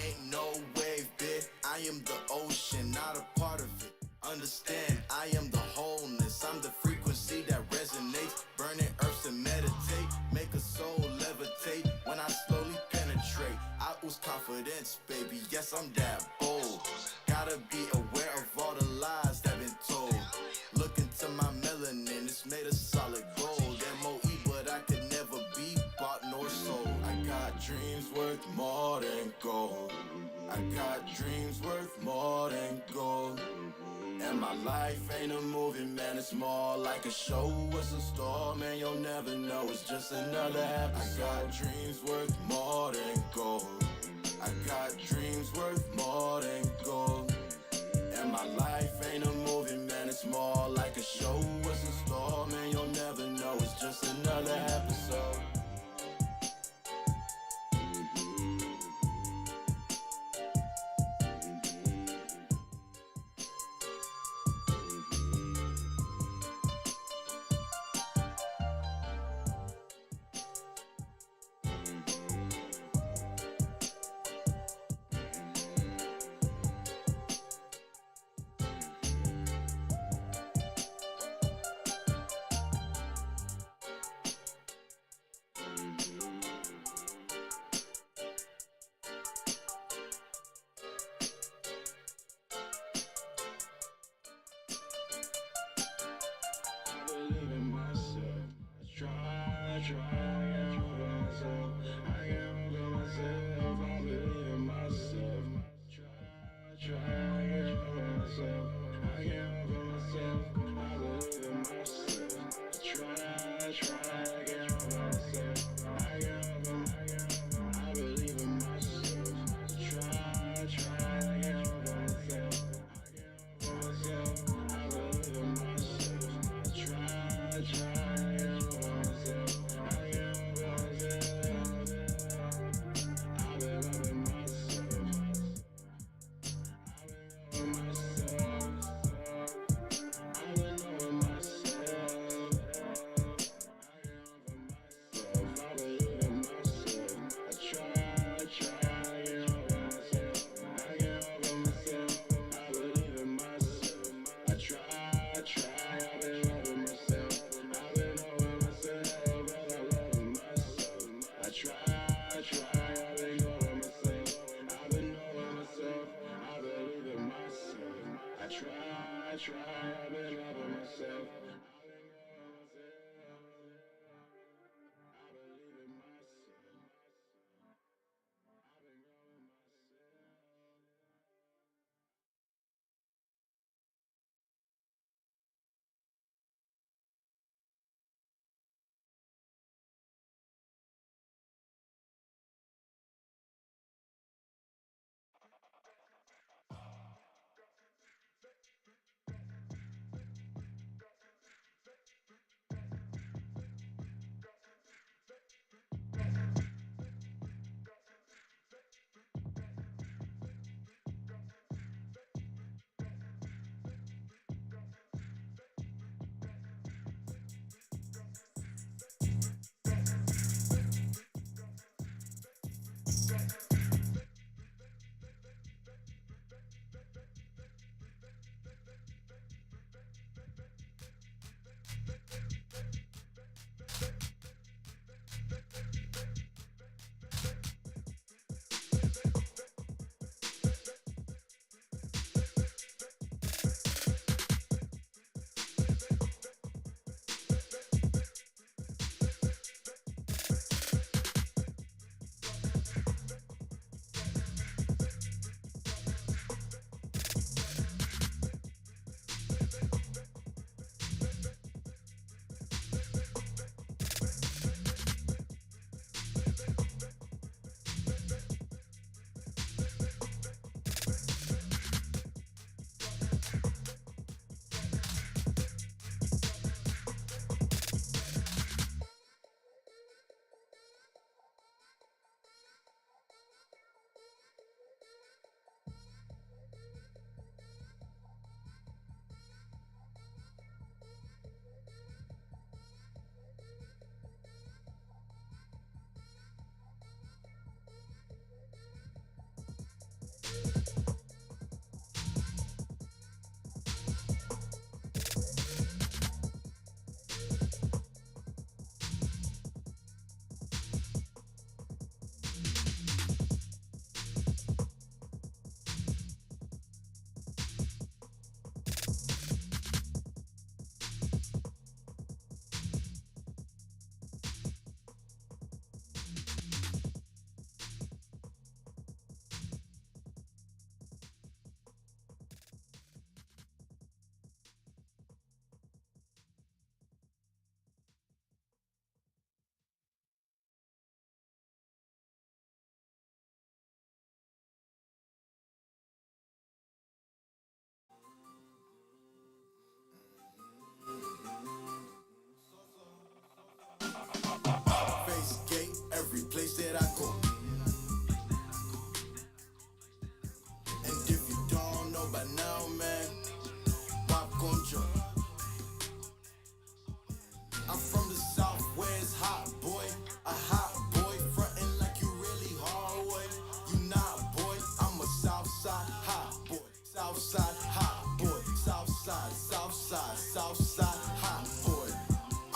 Ain't no wave, bitch, I am the ocean, not a part of it. Understand, I am the wholeness, I'm the frequency that resonates, burning earths to meditate, make a soul levitate, when I slowly penetrate, I ooze confidence, baby, yes I'm that bold. Gotta be aware of all the lies that been told. Look into my melanin, it's made of solid gold. MOE, but I could never be bought nor sold. I got dreams worth more than gold. I got dreams worth more than gold. And my life ain't a movie, man, it's more like a show. What's in store, man, you'll never know. It's just another episode. I got dreams worth more than gold. I got dreams worth more than gold. And my life ain't a movie, man, it's more like a show. What's in store, man, you'll never know. It's just another episode.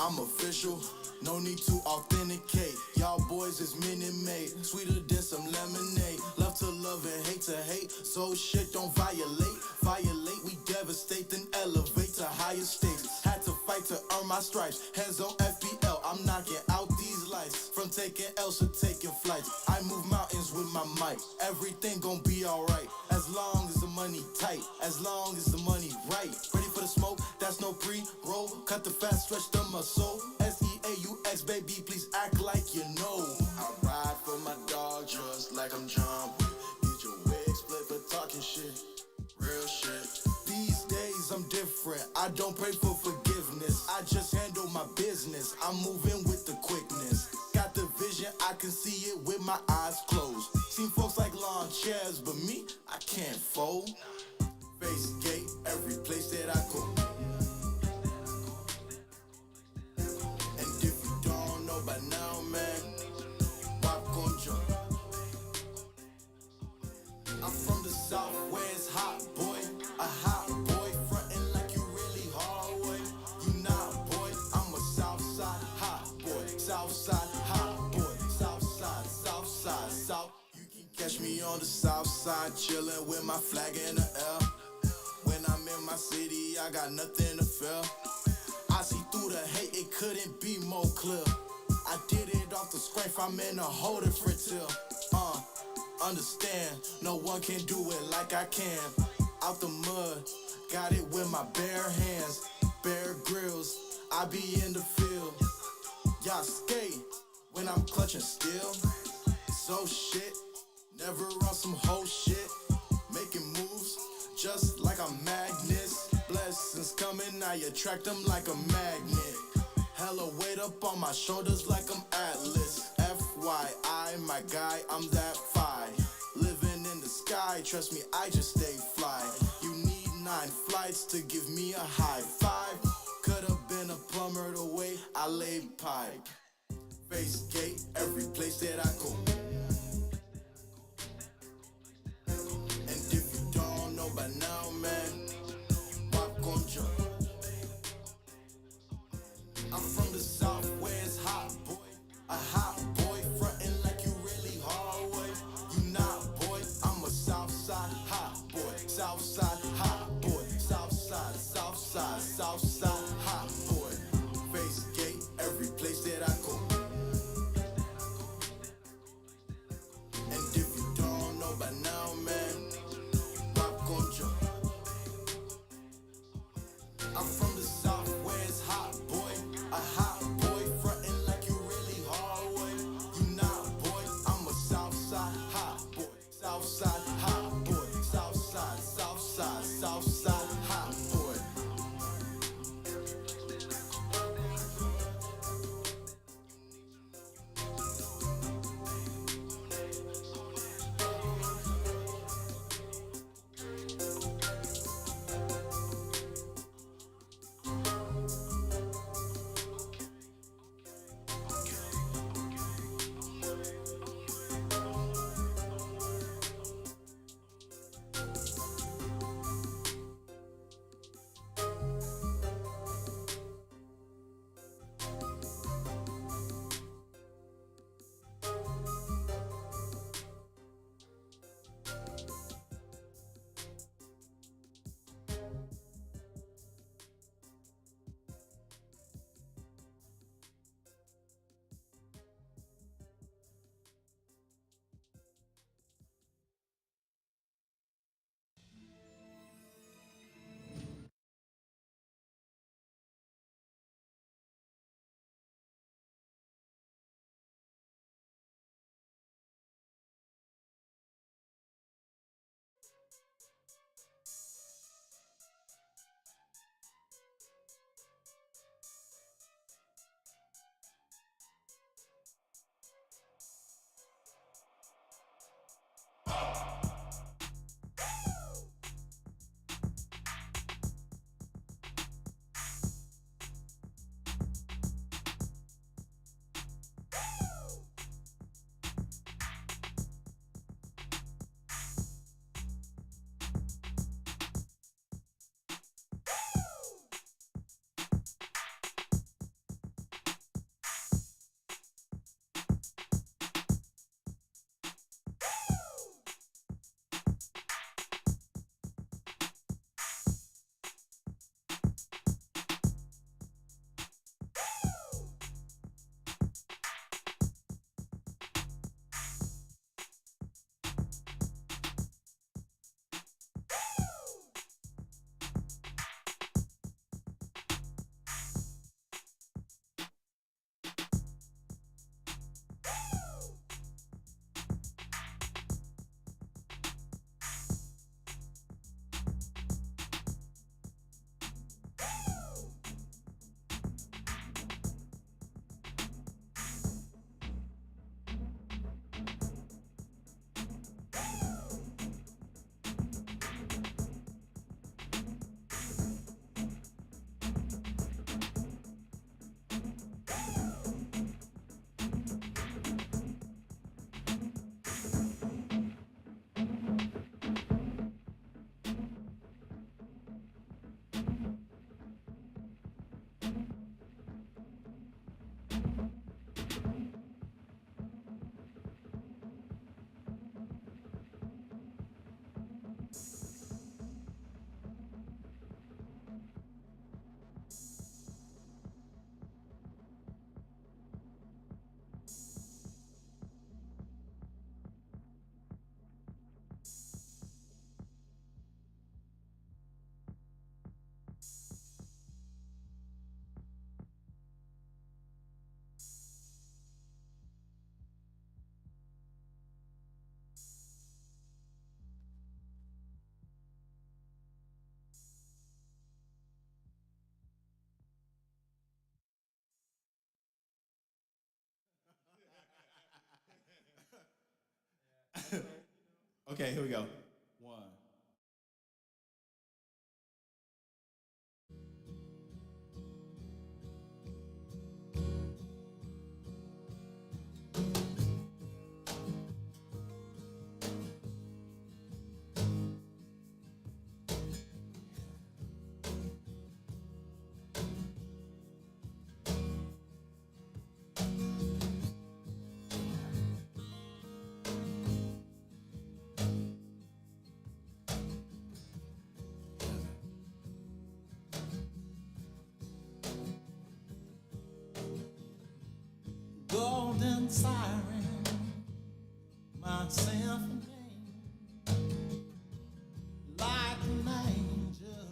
I'm official. No need to authenticate. Y'all boys is Minute Maid. Sweeter than some lemonade. Love to love and hate to hate. So shit don't violate. Violate, we devastate, then elevate to higher stakes. Had to fight to earn my stripes. Hands on FBL, I'm knocking out these lights. From taking L's to taking flights. I move mountains with my mic. Everything gon' be alright. As long as the money tight. As long as the money right. Ready for the smoke? That's no pre-roll. Cut the fat, stretch the muscle. SEAUX, baby, please act like you know. I ride for my dog just like I'm John Wick. Get your wig split for talking shit. Real shit. These days I'm different. I don't pray for forgiveness. I just handle my business. I'm moving with the quickness. Got the vision, I can see it with my eyes closed. Seen folks like lawn chairs, but me, I can't fold. Face gate, every place that I go. And if you don't know by now, man, popcorn jump. I'm from the south where it's hot, boy. A hot boy, frontin' like you really hard, boy. You not, boy. I'm a south side hot boy. South side hot boy. South side, south side, south. You can catch me on the south side, chillin' with my flag in the air. When I'm in my city, I got nothing to fear. I see through the hate, it couldn't be more clear. I did it off the scrape, I'm in a whole different till. Understand, no one can do it like I can. Out the mud, got it with my bare hands. Bare grills, I be in the field. Y'all skate when I'm clutching steel. So shit, never on some whole shit. Making moves, just like I'm Magnus. Blessings coming, I attract them like a magnet. Hella weight up on my shoulders like I'm Atlas. FYI, my guy, I'm that fine. Living in the sky, trust me, I just stay fly. You need 9 flights to give me a high five. Could've been a plumber the way I laid pipe. Face gate, every place that I go. And if you don't know by now, man, popcorn jump. I'm from the south where it's hot, boy. A hot boy, frontin' like you really hard, boy. You not, boy. I'm a south side hot boy. South side hot boy. South side, south side, south side hot boy. Face gate, every place that I go.
Okay, here we go. One. Golden siren, my symphony, like an angel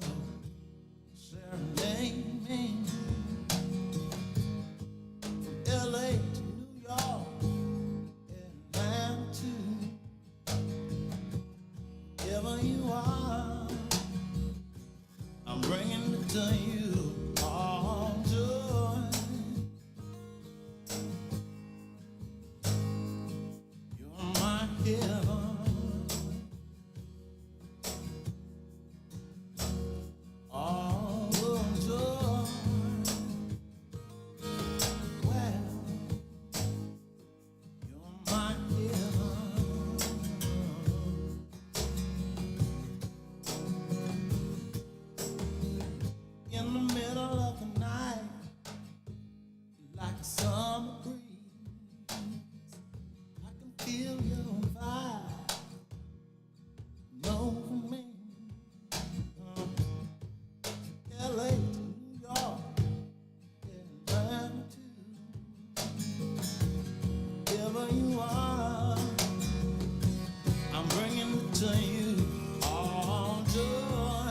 serenading me. From LA to New York, Atlanta to wherever you are, I'm bringing it to you all joy. My heaven, all joy. Well, you're my heaven. In the middle of the night, like a summer breeze, I can feel your vibe over me. LA to New York, Atlanta to wherever you are, I'm bringing it to you all joy.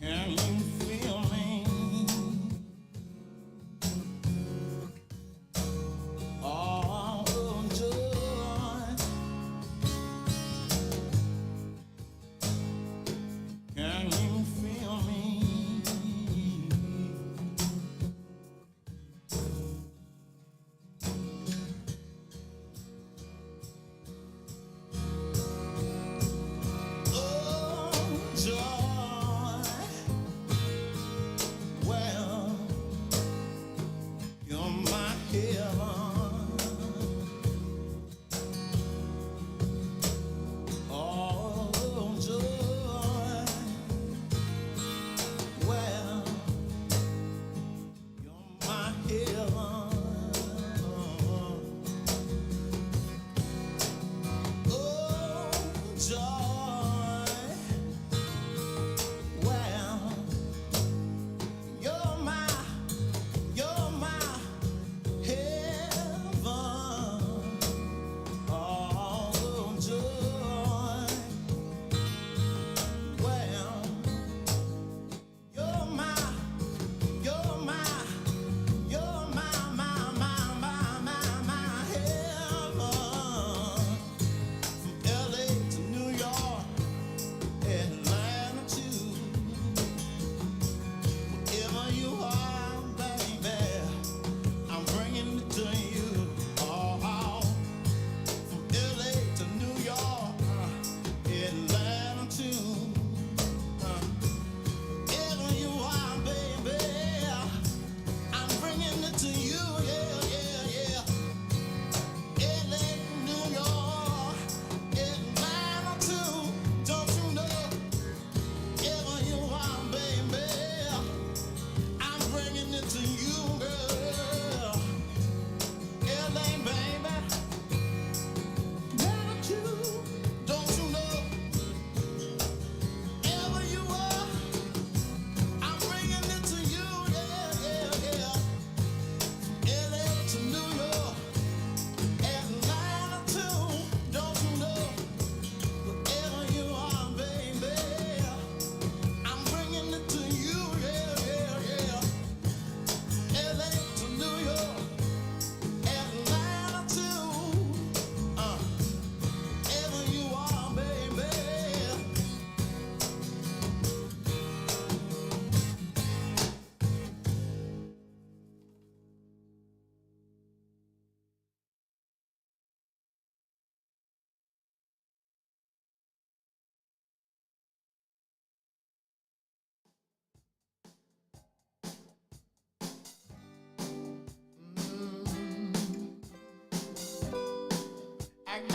Can you feel me? All joy. Can you feel me?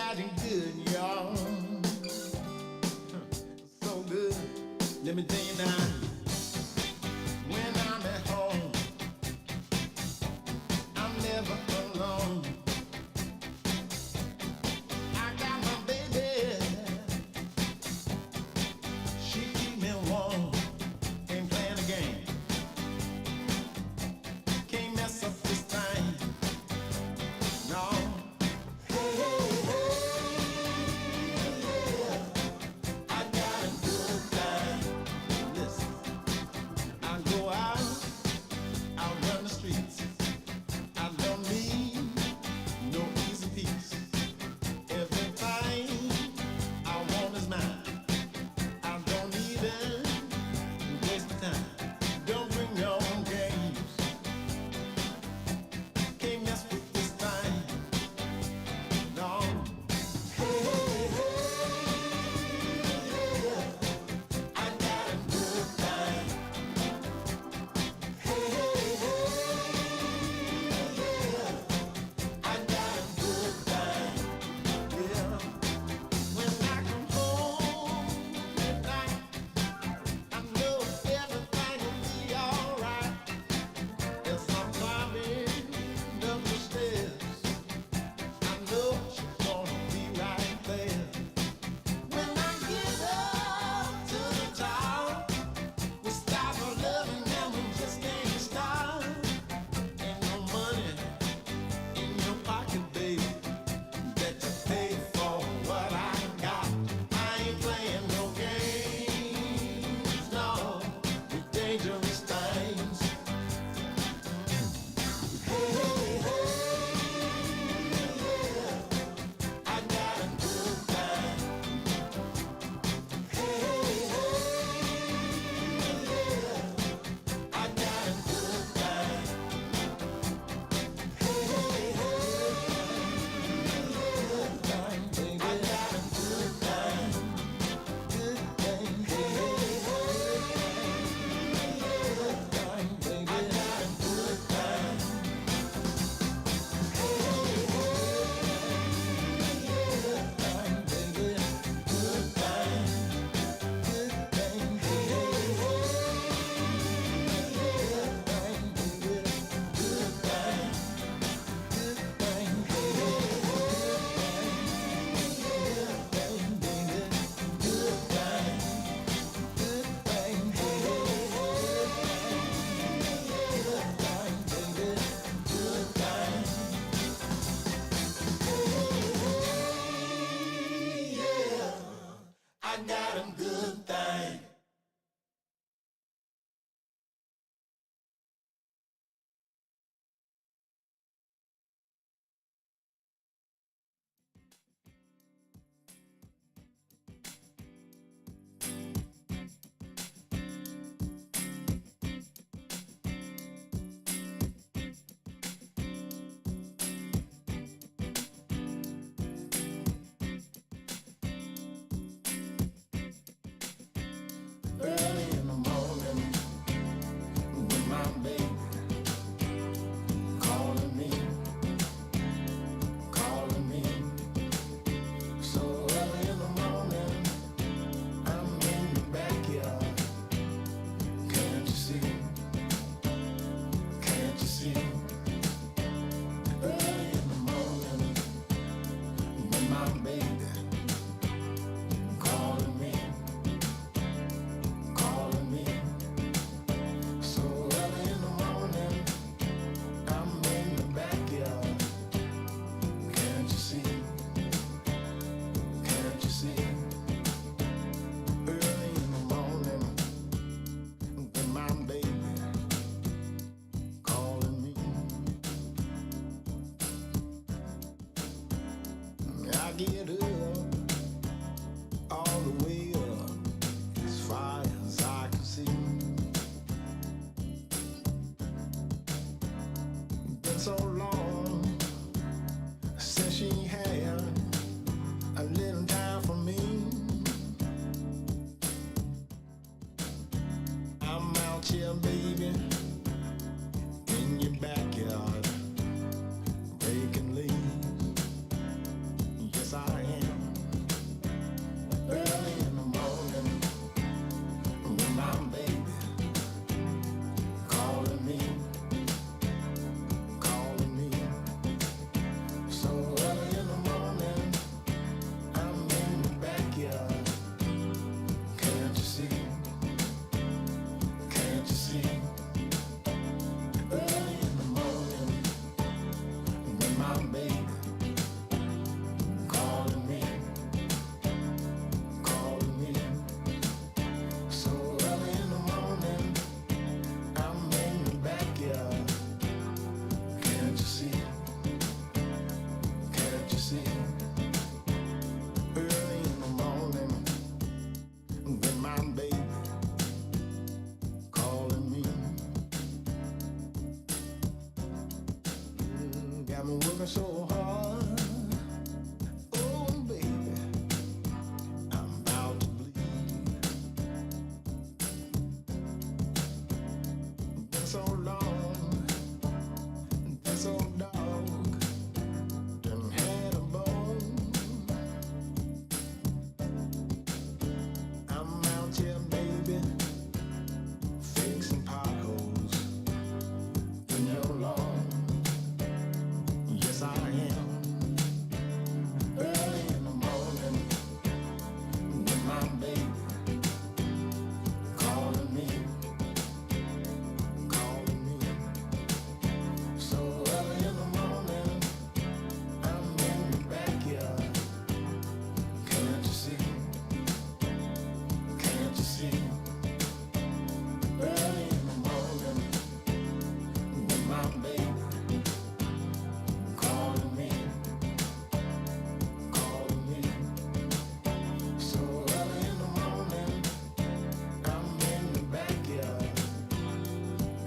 got it good, y'all. So good. Let me tell you now. When I'm at home, I'm never alone. I got my baby. She keep me warm. Ain't playing a game. Can't mess up this thing. No. I got a good time. Listen, I go out, I run the streets. I don't need no easy peace. Everything I want is mine. I don't even waste time. Don't bring your own games. Can't mess with this thing. No. I got a good time. I got a good time. Yeah. When I come home at night, I know everything will be alright. As I'm climbing up the stairs, I know she's gonna be right there. When I get up to the top, we start our loving and we just can't stop. Ain't no money in your pocket, baby, that you pay for what I got. I ain't playing no games, no, with dangerous things. I got a good time. I got a good time. I got a good time. Good thing. I got a good time. I got a good thing. Early in the morning, with my baby calling me. So early in the morning, I'm in the backyard. Can't you see? Can't you see? Early in the morning, with my baby calling me. So early in the morning, I'm in the backyard. Can't you see? Can't you see? Early in the morning, with my baby calling me. I get up, all the way up, as far as I can see. Been so long since she had a little time for me. I'm out here, baby, in your backyard, breaking leaves. Yes, I am. got me working so hard. Oh, baby, I'm about to bleed. Been so long, been so dog, done had a bone. I'm out here, baby, fixing potholes in your lawn. Yes, I am. Early in the morning, with my baby calling me. So early in the morning, I'm in the backyard. Can't you see? Can't you see? Early in the morning, with my baby calling me. So early in the morning, I'm in the backyard.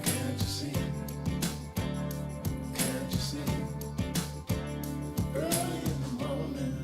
Can't you see? Can't you see? Early in the morning.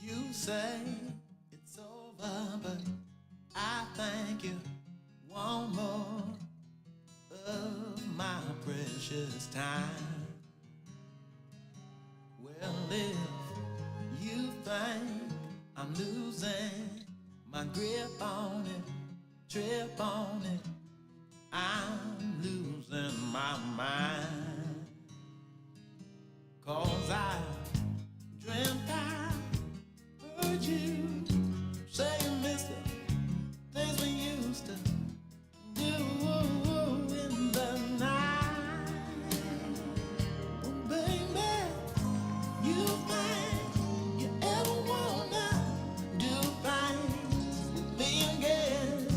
You say it's over, but I thank you. One more of my precious time. Well, if you think I'm losing my grip on it, trip on it, I'm losing my mind. 'Cause I dreamt I heard you say, mister, things we used to do in the night. Oh, baby, you think you ever wanna do things with me again?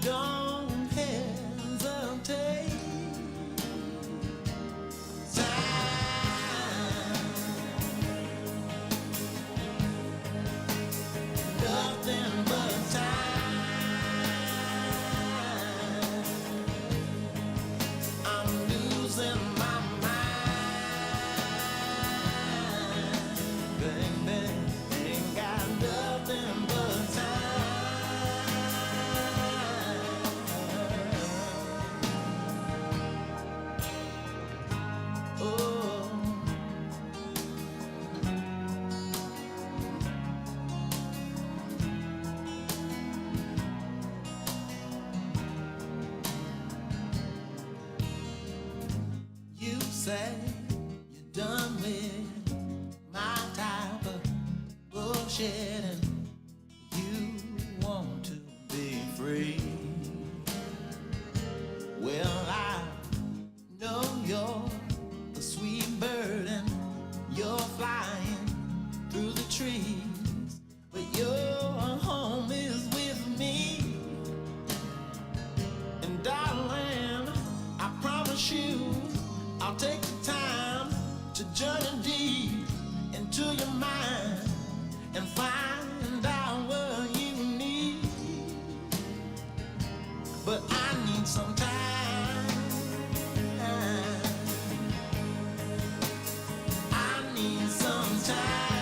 Don't hesitate. Nothing but time. I'm losing my mind. Baby, ain't got nothing but time. Oh. You say you're done with my type of bullshit and you want to be free. Well, I know you're a sweet bird and you're flying through the trees, but your home is with me. And darling, I promise you I'll take the time to journey deep into your mind and find out what you need. But I need some time. I need some time.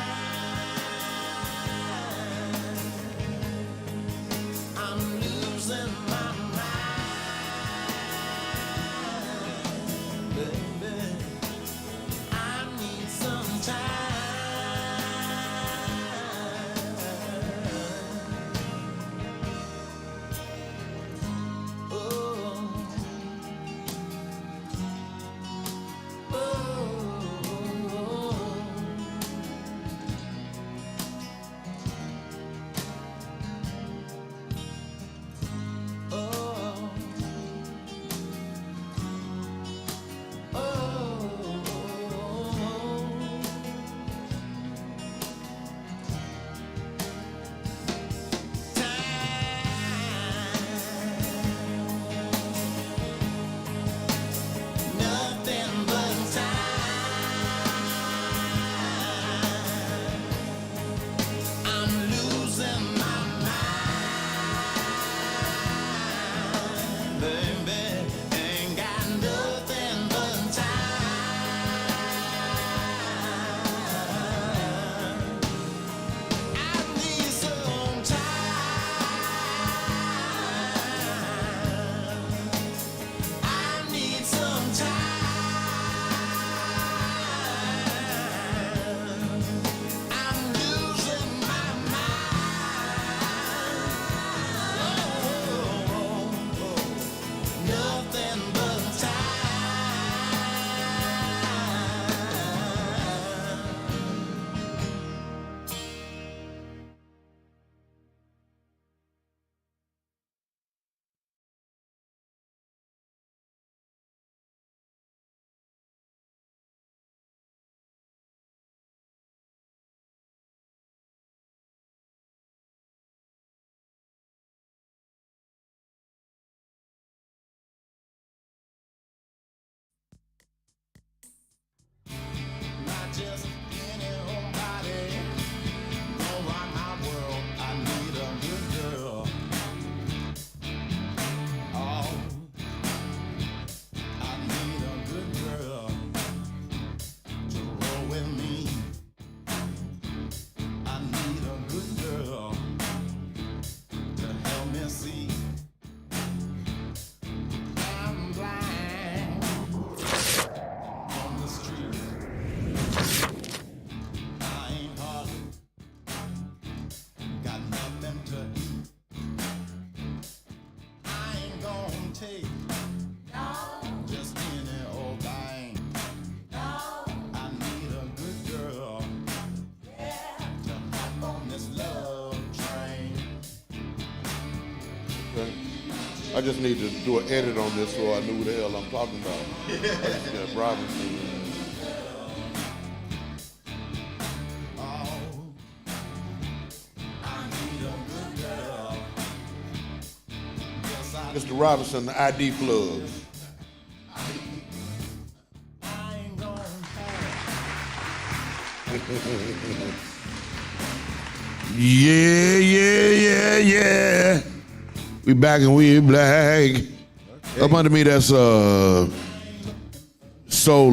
I'm losing my mind, baby. I need some time.
I just need to do an edit on this so I knew who the hell I'm talking about. Yeah, Robinson. Mr. Robinson, the ID plug. Yeah. We back and we black. Okay. Up under me, that's Soul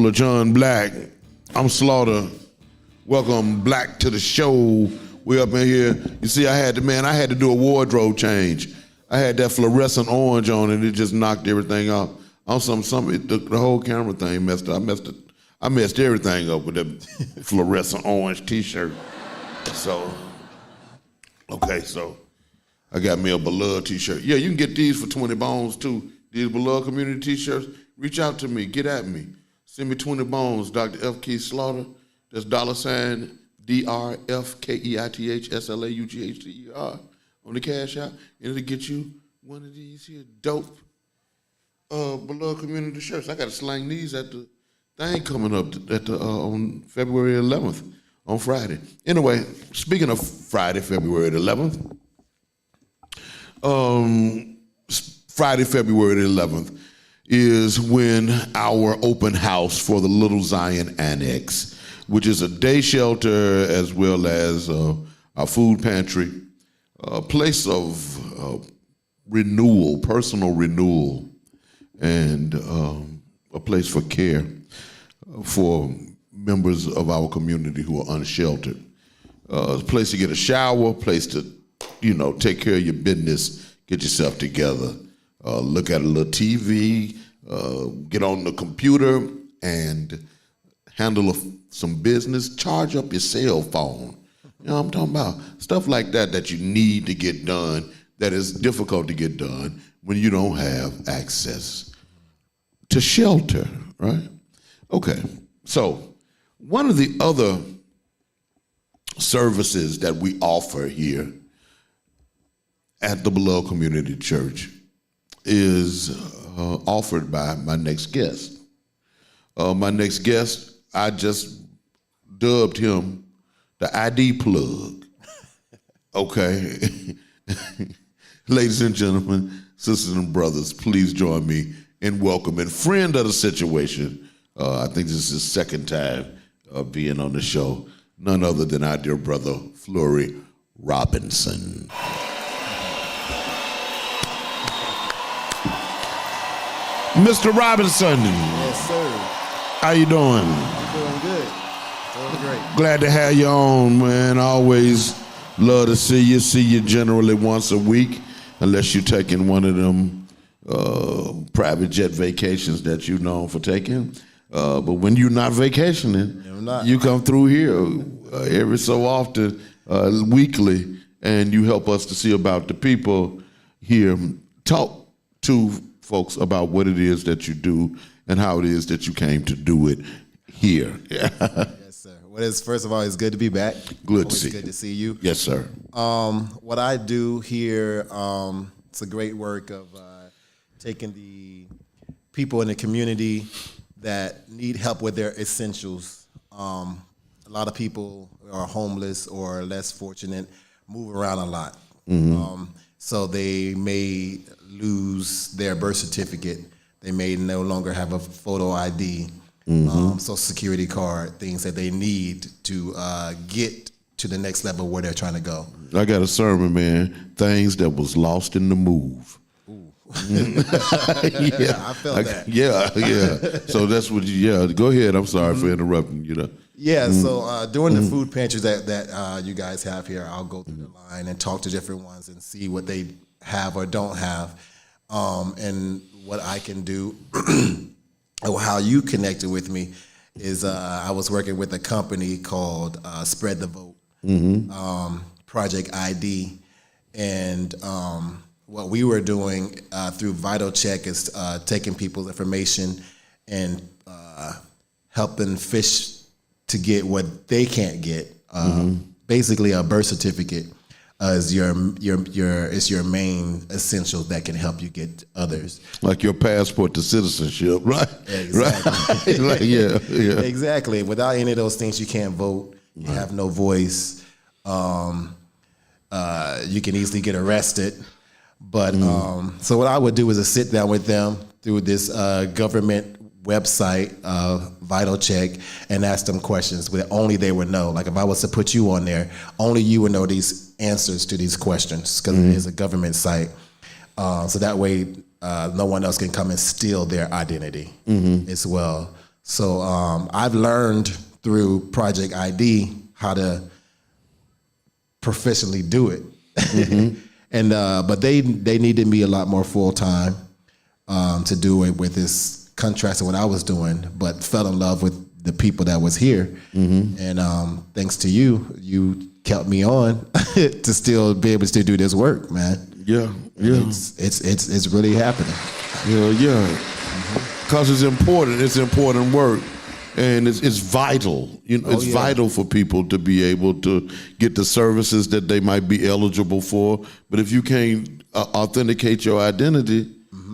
of John Black. I'm Slaughter. Welcome Black to the show. We up in here. You see, I had to do a wardrobe change. I had that fluorescent orange on and it just knocked everything off. On the whole camera thing messed up. I messed everything up with that fluorescent orange t-shirt. So I got me a Beloved t-shirt. Yeah, you can get these for 20 bones too. These Beloved community t-shirts. Reach out to me, get at me. Send me 20 bones, Dr.FKeith Slaughter. That's $ DrFkeith SLAUGHTER on the Cash App. And it'll get you one of these here dope Beloved community shirts. I got to slang these at the thing coming up on February 11th on Friday. Anyway, speaking of Friday, February 11th, Friday, February 11th is when our open house for the Little Zion Annex, which is a day shelter as well as our food pantry, a place of renewal, personal renewal, and a place for care for members of our community who are unsheltered. A place to get a shower, a place to, take care of your business, get yourself together, look at a little TV, get on the computer and handle some business, charge up your cell phone. You know what I'm talking about? Stuff like that you need to get done, that is difficult to get done when you don't have access to shelter, right? Okay, so one of the other services that we offer here at the Beloved Community Church is offered by my next guest. My next guest, I just dubbed him the ID plug. Okay. Ladies and gentlemen, sisters and brothers, please join me in welcoming friend of the situation. I think this is his second time being on the show. None other than our dear brother, Flory Robinson. Mr. Robinson.
Yes, sir.
How you doing?
Doing good. Doing great.
Glad to have you on, man. Always love to see you. See you generally once a week, unless you're taking one of them private jet vacations that you're known for taking. But when you're not vacationing, you come through here every so often, weekly, and you help us to see about the people here. Talk to folks about what it is that you do and how it is that you came to do it here.
Yes, sir. First of all, it's good to be back.
Good to see you.
Good to see you.
Yes, sir.
What I do here, it's a great work of taking the people in the community that need help with their essentials. A lot of people are homeless or less fortunate, move around a lot.
Mm-hmm.
So they may lose their birth certificate. They may no longer have a photo ID, Social Security card, things that they need to get to the next level where they're trying to go.
I got a sermon, man. Things that was lost in the move.
Yeah, I felt that.
Yeah. So that's what go ahead. I'm sorry for interrupting you.
Yeah, so during the food pantries that you guys have here, I'll go through the line and talk to different ones and see what they have or don't have, and what I can do. How you connected with me is I was working with a company called Spread the Vote, Project ID, and what we were doing through Vital Check is taking people's information and helping fish to get what they can't get, basically a birth certificate, is your main essential that can help you get others.
Like your passport to citizenship, right?
Exactly.
Right. Like, yeah.
Exactly. Without any of those things, you can't vote. You have no voice. You can easily get arrested. But so what I would do is to sit down with them through this government website, Vital Check, and ask them questions that only they would know. Like if I was to put you on there, only you would know these answers to these questions because it is a government site. So that way, no one else can come and steal their identity as well. So I've learned through Project ID how to professionally do it. And but they needed me a lot more full time to do it with this contrast to what I was doing, but fell in love with the people that was here. And thanks to you, you kept me on to still be able to do this work, man.
Yeah.
It's really happening.
Yeah. Because it's important. It's important work. And it's vital. It's vital for people to be able to get the services that they might be eligible for. But if you can't authenticate your identity,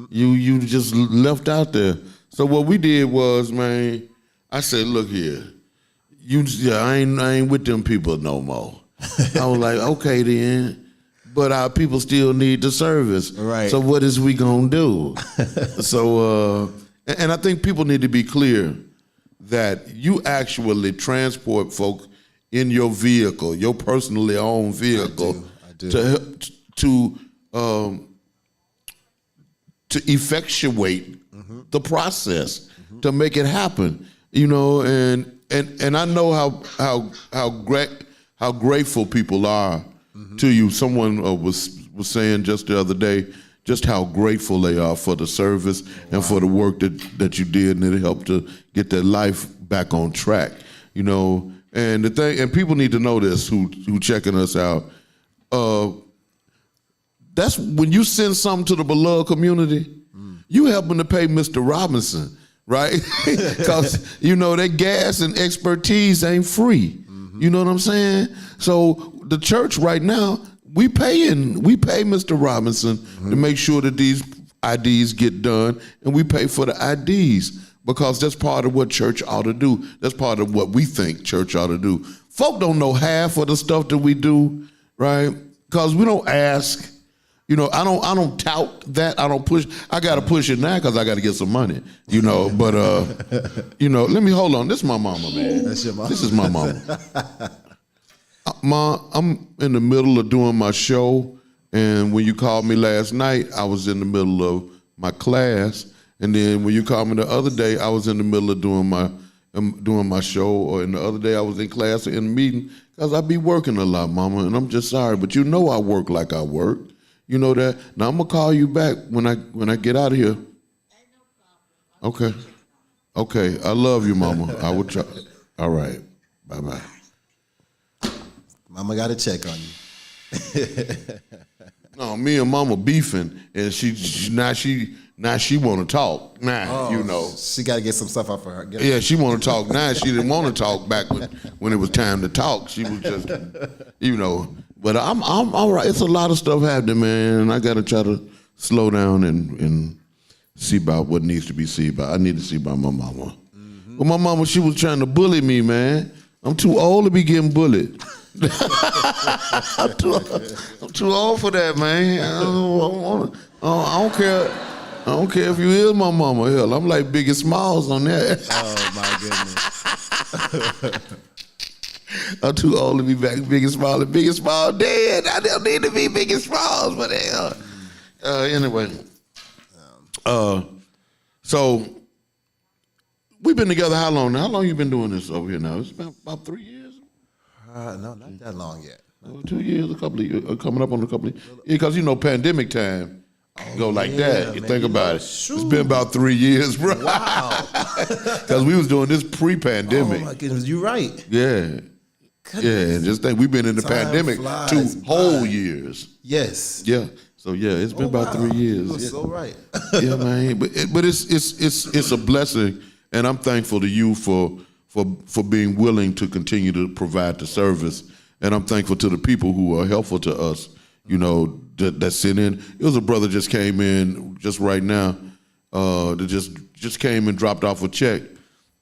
you just left out there. So what we did was, man, I said, look here, I ain't with them people no more. I was like, okay then, but our people still need the service.
Right.
So what is we gonna do? So and I think people need to be clear that you actually transport folk in your vehicle, your personally owned vehicle,
I do.
to effectuate the process, to make it happen, and I know how grateful people are to you. Someone was saying just the other day just how grateful they are for the service and for the work that you did, and it helped to get their life back on track, And the thing, and people need to know this who checking us out. That's when you send something to the beloved community, you helping to pay Mr. Robinson, right? Because that gas and expertise ain't free. You know what I'm saying? So the church right now, we pay Mr. Robinson to make sure that these IDs get done, and we pay for the IDs because that's part of what church ought to do. That's part of what we think church ought to do. Folk don't know half of the stuff that we do, right? Because we don't ask. I don't tout that. I don't push. I got to push it now because I got to get some money. But let me hold on. This is my mama, man.
That's your mama.
This is my mama. Ma, I'm in the middle of doing my show, and when you called me last night, I was in the middle of my class, and then when you called me the other day, I was in the middle of doing my show, or in the other day I was in class or in a meeting because I be working a lot, Mama, and I'm just sorry, but I work like I work. You know that. Now I'm gonna call you back when I get out of here. Okay. I love you, Mama. I will try. All right. Bye.
Mama got to check on you.
No, me and Mama beefing, and she want to talk now.
She got to get some stuff off of her.
Yeah, she want to talk now. She didn't want to talk back when it was time to talk. She was just, But I'm all right. It's a lot of stuff happening, man. And I got to try to slow down and see about what needs to be seen about. I need to see about my mama. But my mama, she was trying to bully me, man. I'm too old to be getting bullied. I'm too old for that, man. I don't care. I don't care if you is my mama. Hell, I'm like Biggie Smalls on that.
Oh my goodness.
I'm too old to be back Biggie Smalls. Biggie Smalls dead. I don't need to be Biggie Smalls, but hell. Anyway. So we've been together how long now? How long you been doing this over here now? It's been about 3 years?
No, not that long yet.
2 years, a couple of years, coming up on a couple of years. Yeah, because pandemic time go like that. You think about it. It's been about 3 years, bro.
Wow.
Because we was doing this pre-pandemic.
Oh my goodness, you're right.
Yeah. Goodness. Yeah, just think we've been in the pandemic 2 whole years.
Yes.
Yeah. So yeah, it's been about 3 years.
You're so right.
Yeah, man. But it's a blessing, and I'm thankful to you for being willing to continue to provide the service And I'm thankful to the people who are helpful to us, you know, that sent in. It was a brother just came in just right now, that just came and dropped off a check.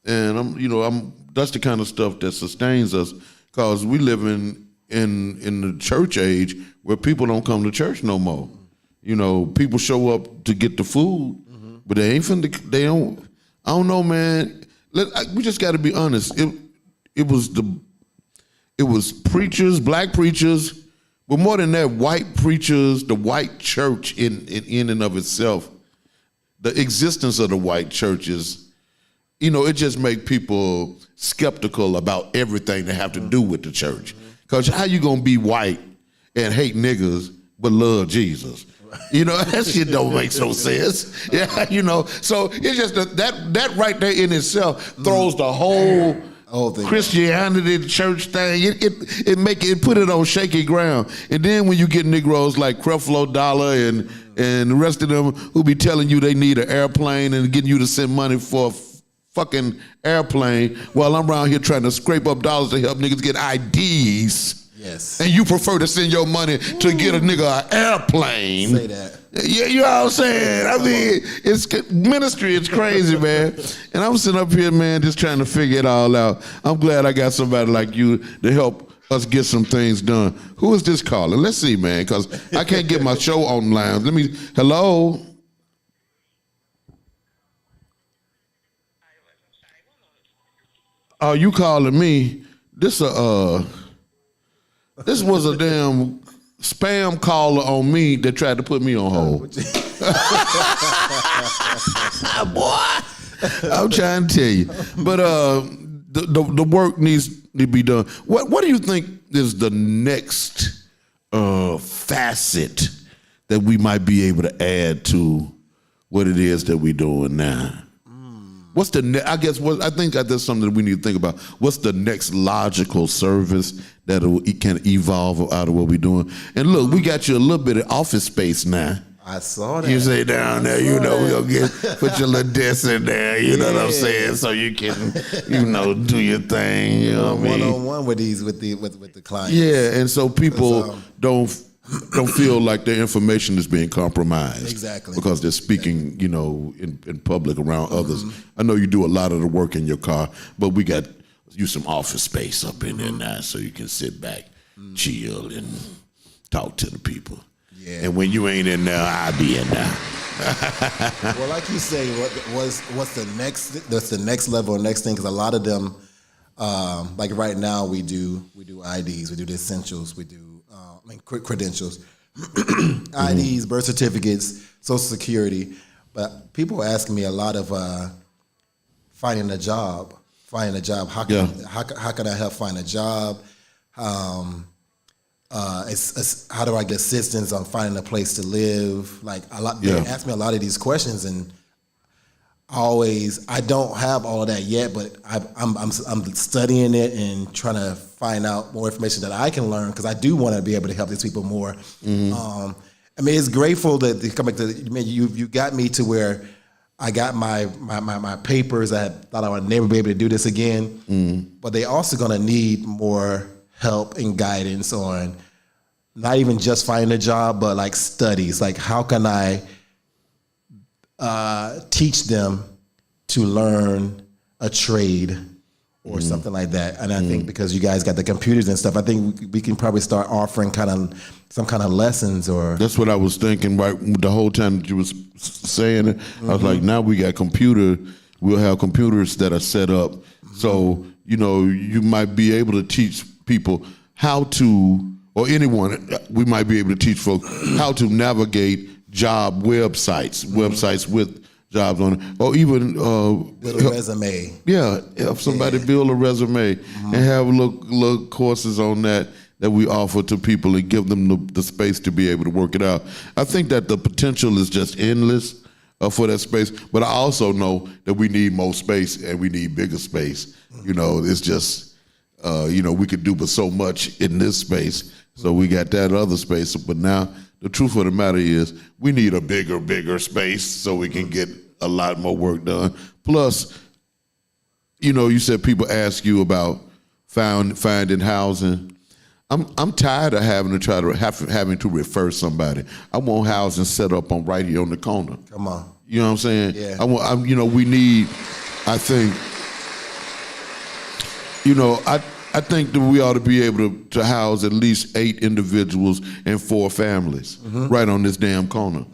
And that's the kind of stuff that sustains us, because we live in the church age where people don't come to church no more. You know, people show up to get the food, but they don't. I don't know, man. We just got to be honest. It was preachers, black preachers, but more than that, white preachers, the white church in and of itself. The existence of the white church is, you know, it just make people skeptical about everything that have to do with the church. Because how you gonna be white and hate niggas but love Jesus? You know, that shit don't make no sense. Yeah, you know. So it's just that right there in itself throws the whole Christianity, the church thing. It put it on shaky ground. And then when you get Negroes like Creflo Dollar and the rest of them who be telling you they need an airplane and getting you to send money for a fucking airplane, while I'm around here trying to scrape up dollars to help niggas get IDs.
Yes.
And you prefer to send your money to get a nigga an airplane.
Say that.
Yeah, you know what I'm saying? I mean, it's ministry, it's crazy, man. And I'm sitting up here, man, just trying to figure it all out. I'm glad I got somebody like you to help us get some things done. Who is this calling? Let's see, man, because I can't get my show online. Hello? Oh, you calling me? This was a damn spam caller on me that tried to put me on hold. Boy, I'm trying to tell you. But the work needs to be done. What do you think is the next facet that we might be able to add to what it is that we're doing now? What's the I think that's something that we need to think about. What's the next logical service that can evolve out of what we're doing? And look, we got you a little bit of office space now.
I saw that.
You say down there, you know, we're gonna put your little desk in there, you know what I'm saying, so you can, you know, do your thing, you know what I mean?
One-on-one with the clients.
Yeah, and so people don't feel like their information is being compromised.
Exactly.
Because they're speaking, you know, in public around others. I know you do a lot of the work in your car, but we got you some office space up in there now so you can sit back, chill, and talk to the people. Yeah. And when you ain't in there, I'll be in there.
Well, like you say, what's the next level or next thing? Because a lot of them, like right now, we do IDs, we do the essentials, we do credentials, IDs, birth certificates, Social Security. But people are asking me a lot of finding a job. How can I help find a job? How do I get assistance on finding a place to live? Like they ask me a lot of these questions, and I don't have all of that yet, but I'm studying it and trying to find out more information that I can learn, because I do want to be able to help these people more. I mean, it's grateful that they come back to. You got me to where I got my papers. I thought I would never be able to do this again, but they also gonna need more help and guidance on not even just finding a job, but like studies. Like, how can I teach them to learn a trade or something like that? And I think because you guys got the computers and stuff, I think we can probably start offering some kind of lessons. Or
that's what I was thinking right the whole time that you was saying it. I was like, now we got we'll have computers that are set up. So, you know, you might be able to teach people how to, or anyone, we might be able to teach folks how to navigate job websites with jobs on it, or even
build a resume.
Yeah, help somebody build a resume and have little courses on that we offer to people and give them the space to be able to work it out. I think that the potential is just endless for that space, but I also know that we need more space and we need bigger space. You know, it's just, you know, we could do but so much in this space, so we got that other space, but now the truth of the matter is we need a bigger space so we can get a lot more work done. Plus, you know, you said people ask you about finding housing. I'm tired of having to refer somebody. I want housing set up on right here on the corner.
Come on.
You know what I'm saying?
Yeah.
We need, I think, I think that we ought to be able to house at least 8 individuals and 4 families right on this damn corner.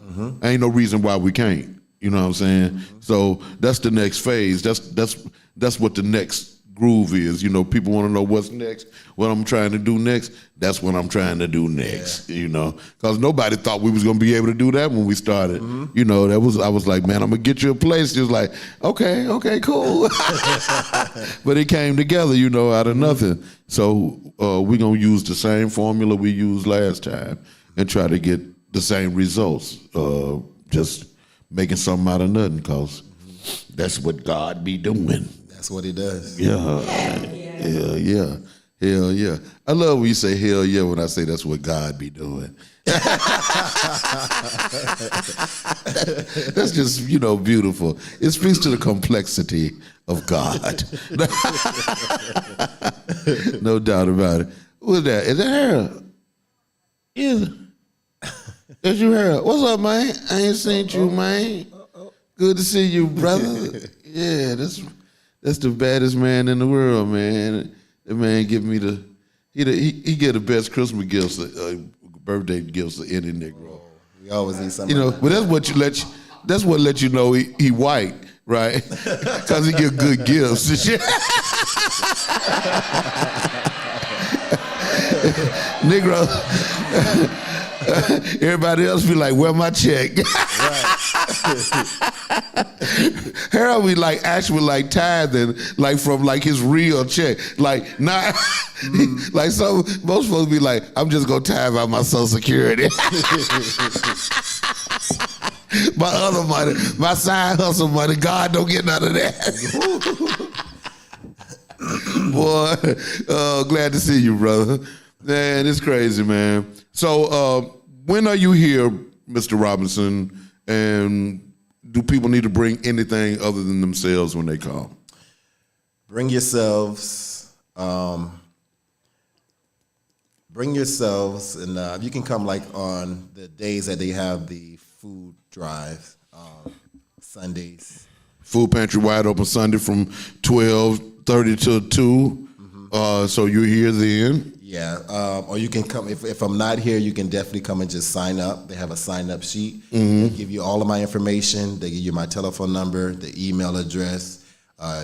Ain't no reason why we can't. You know what I'm saying? So that's the next phase. That's what the next groove is. People want to know what's next, what I'm trying to do next. That's what I'm trying to do next. Because nobody thought we was gonna be able to do that when we started. I was like, man, I'm gonna get you a place. Just like, okay, cool. But it came together, out of nothing. So we're gonna use the same formula we used last time and try to get the same results. Just making something out of nothing, because that's what God be doing.
That's what he does.
Yeah. Hell yeah. I love when you say hell yeah when I say that's what God be doing. That's just, beautiful. It speaks to the complexity of God. No doubt about it. What's that? Is that Harold? Yeah. Is you Harold? What's up, man? I ain't seen you, man. Good to see you, brother. Yeah, that's the baddest man in the world, man. That man give me he get the best Christmas gifts, birthday gifts of any Negro.
We always need something.
But that's what let you know he white, right? Because he give good gifts and shit. Negro. Everybody else be like, where my check? Harold be like actually tithing from his real check. Not like most folks be like, I'm just gonna tithe out my Social Security. My other money, my side hustle money, God don't get none of that. Boy, glad to see you, brother. Man, it's crazy, man. So when are you here, Mr. Robinson, and do people need to bring anything other than themselves when they come?
Bring yourselves. Bring yourselves, and you can come on the days that they have the food drive, Sundays.
Food pantry wide open Sunday from 12:30 till 2. So you're here then?
Yeah, or you can come, if I'm not here, you can definitely come and just sign up. They have a sign-up sheet. They give you all of my information. They give you my telephone number, the email address.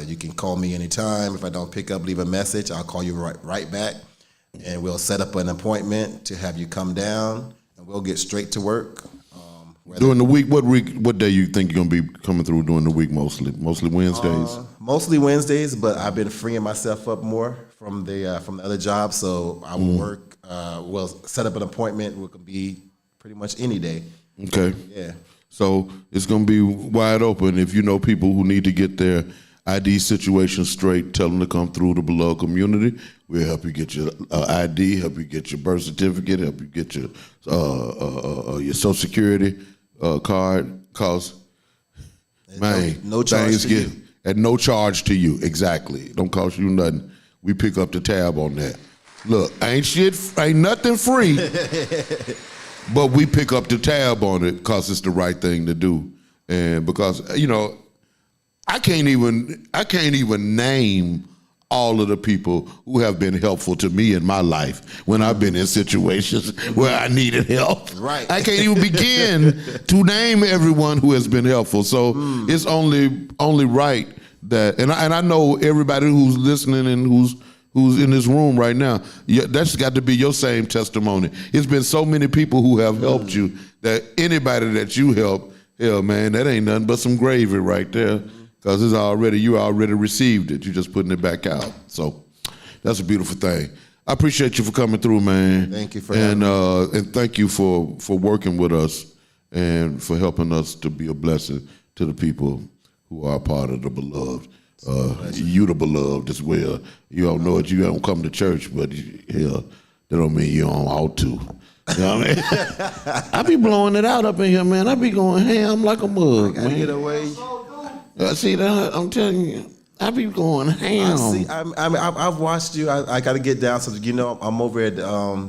You can call me anytime. If I don't pick up, leave a message. I'll call you right back, and we'll set up an appointment to have you come down, and we'll get straight to work.
During the week, what day you think you're gonna be coming through during the week mostly? Mostly Wednesdays?
Mostly Wednesdays, but I've been freeing myself up more from the other job, so I will work. We'll set up an appointment. We can be pretty much any day.
Okay.
Yeah.
So it's gonna be wide open. If you know people who need to get their ID situation straight, tell them to come through the beloved community. We'll help you get your ID, help you get your birth certificate, help you get your Social Security card. Cause man,
no charge to you.
At no charge to you. Exactly. Don't cost you nothing. We pick up the tab on that. Look, ain't nothing free, but we pick up the tab on it because it's the right thing to do, and because I can't even name all of the people who have been helpful to me in my life when I've been in situations where I needed help.
Right.
I can't even begin to name everyone who has been helpful. So it's only right that, and I know everybody who's listening and who's in this room right now, that's got to be your same testimony. It's been so many people who have helped you that anybody that you help, hell man, that ain't nothing but some gravy right there. Because you already received it. You're just putting it back out. So that's a beautiful thing. I appreciate you for coming through, man.
Thank you for having me.
And thank you for working with us and for helping us to be a blessing to the people who are a part of the beloved. You the beloved as well. You don't know it. You don't come to church, but hell, that don't mean you don't ought to. You know what I mean? I be blowing it out up in here, man. I be going ham like a mug, man.
Get away.
See that? I'm telling you, I be going ham.
I've watched you. I got to get down. So I'm over at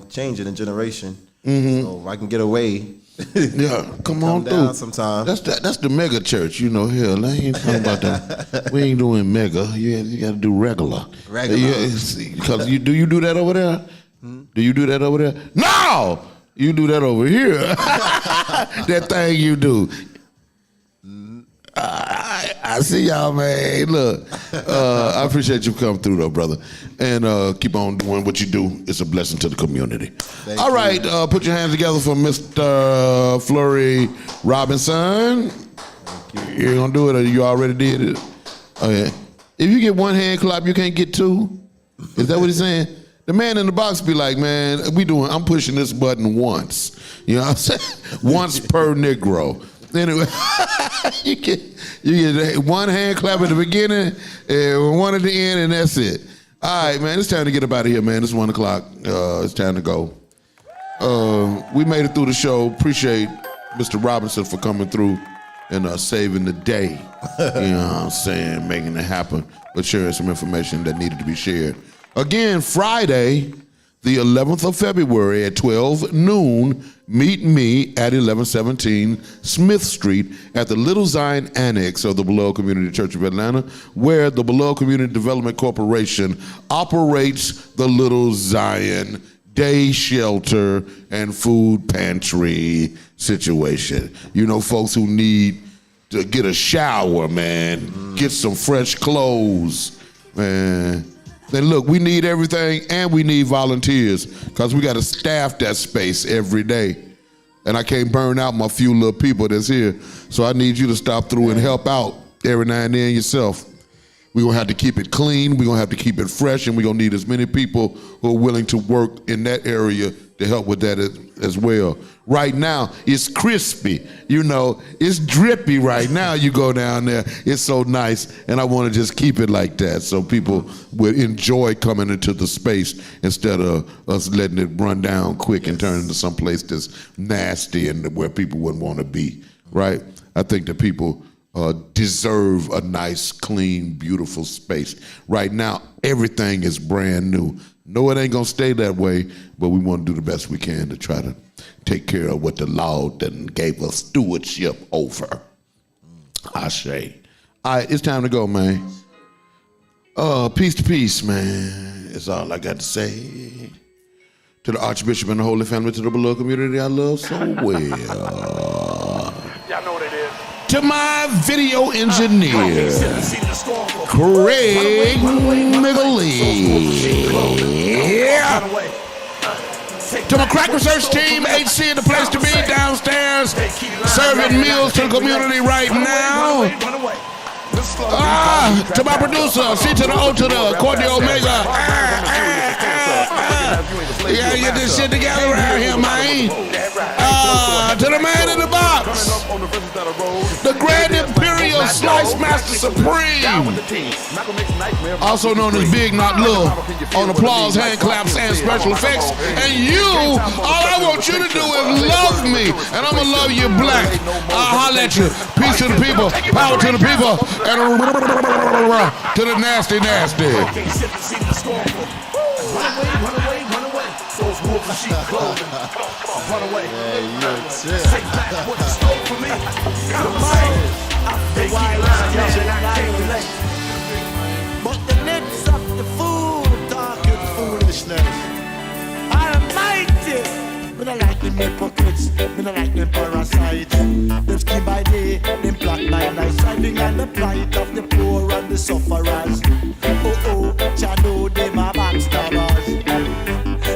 changing the generation. Mm-hmm. So if I can get away.
Yeah, come on
down
through.
sometime.
That's the mega church. Hell, I ain't talking about that. We ain't doing mega. You got to do regular. Because do you do that over there? Do you do that over there? No, you do that over here. That thing you do. I see y'all, man. Look, I appreciate you coming through, though, brother. And keep on doing what you do. It's a blessing to the community. All right, put your hands together for Mr. Flurry Robinson. You gonna do it, or you already did it? Okay. If you get one hand clap, you can't get two. Is that what he's saying? The man in the box be like, man, I'm pushing this button once. You know what I'm saying? Once per Negro. Anyway, you get one hand clap at the beginning and one at the end, and that's it. All right, man, it's time to get up out of here, man. It's 1 o'clock. It's time to go. We made it through the show. Appreciate Mr. Robinson for coming through and saving the day. You know what I'm saying? Making it happen, but sharing some information that needed to be shared. Again, Friday, the 11th of February at 12 noon, meet me at 1117 Smith Street at the Little Zion Annex of the Below Community Church of Atlanta, where the Below Community Development Corporation operates the Little Zion Day Shelter and Food Pantry situation. Folks who need to get a shower, man, get some fresh clothes, man. Then look, we need everything, and we need volunteers, because we got to staff that space every day. And I can't burn out my few little people that's here. So I need you to stop through and help out every now and then yourself. We're going to have to keep it clean. We're going to have to keep it fresh, and we're going to need as many people who are willing to work in that area to help with that as well. Right now, it's crispy. It's drippy right now. You go down there. It's so nice, and I want to just keep it like that so people will enjoy coming into the space instead of us letting it run down quick and turn into some place that's nasty and where people wouldn't want to be, right? I think that people deserve a nice, clean, beautiful space. Right now, everything is brand new. No, it ain't gonna stay that way, but we want to do the best we can to try to take care of what the law done gave us stewardship over. I say. All right, it's time to go, man. Peace to peace, man. That's all I got to say. To the Archbishop and the Holy Family, to the beloved community I love so well.
Y'all know what it is.
To my video engineer, Craig Miggly. To my crack research team, HC, the place to be downstairs, serving meals to the community right now. To my producer, C to the O to the Courtney Omega. You gotta get this shit together around here, man. To the man in the box, the Grand Imperial Slice Master Supreme, also known as Big Not Little, on applause, hand claps, and special effects. And you, all I want you to do is love me, and I'm gonna love you black. I'll holler at you. Peace to the people, power to the people, and to the nasty.
Those wolves in sheep clothing. Run away. Take back what you stole from me. They keep lying, and I can't relate. But the lips of the fool talking foolishness. Almighty. Me not like them hypocrites. Me not like them parasites. Them scheme by day, them plot by night. Striving on the plight of the poor and the sufferers. Oh, Jah know them are backstabbers.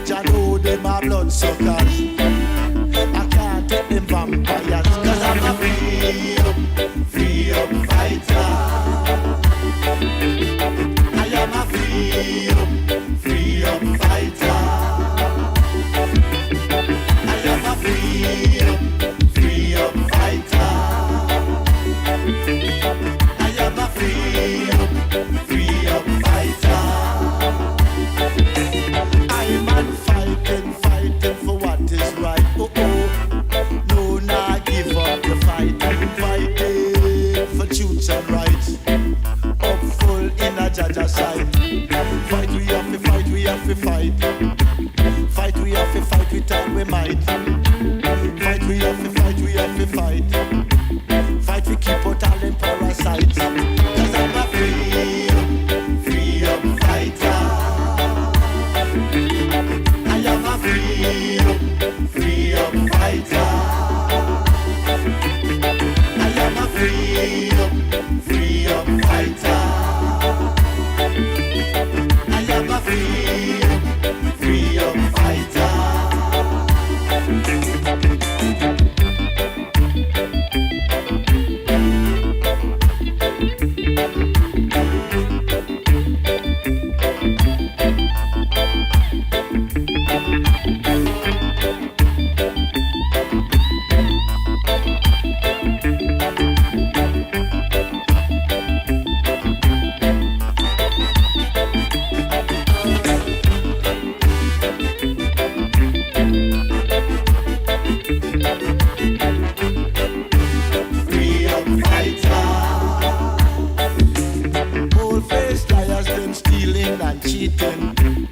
Jah know them are bloodsuckers. I can't take them vampires, cause I'm a free up fighter. I am a free up fighter. I am a free up fighter. I am a free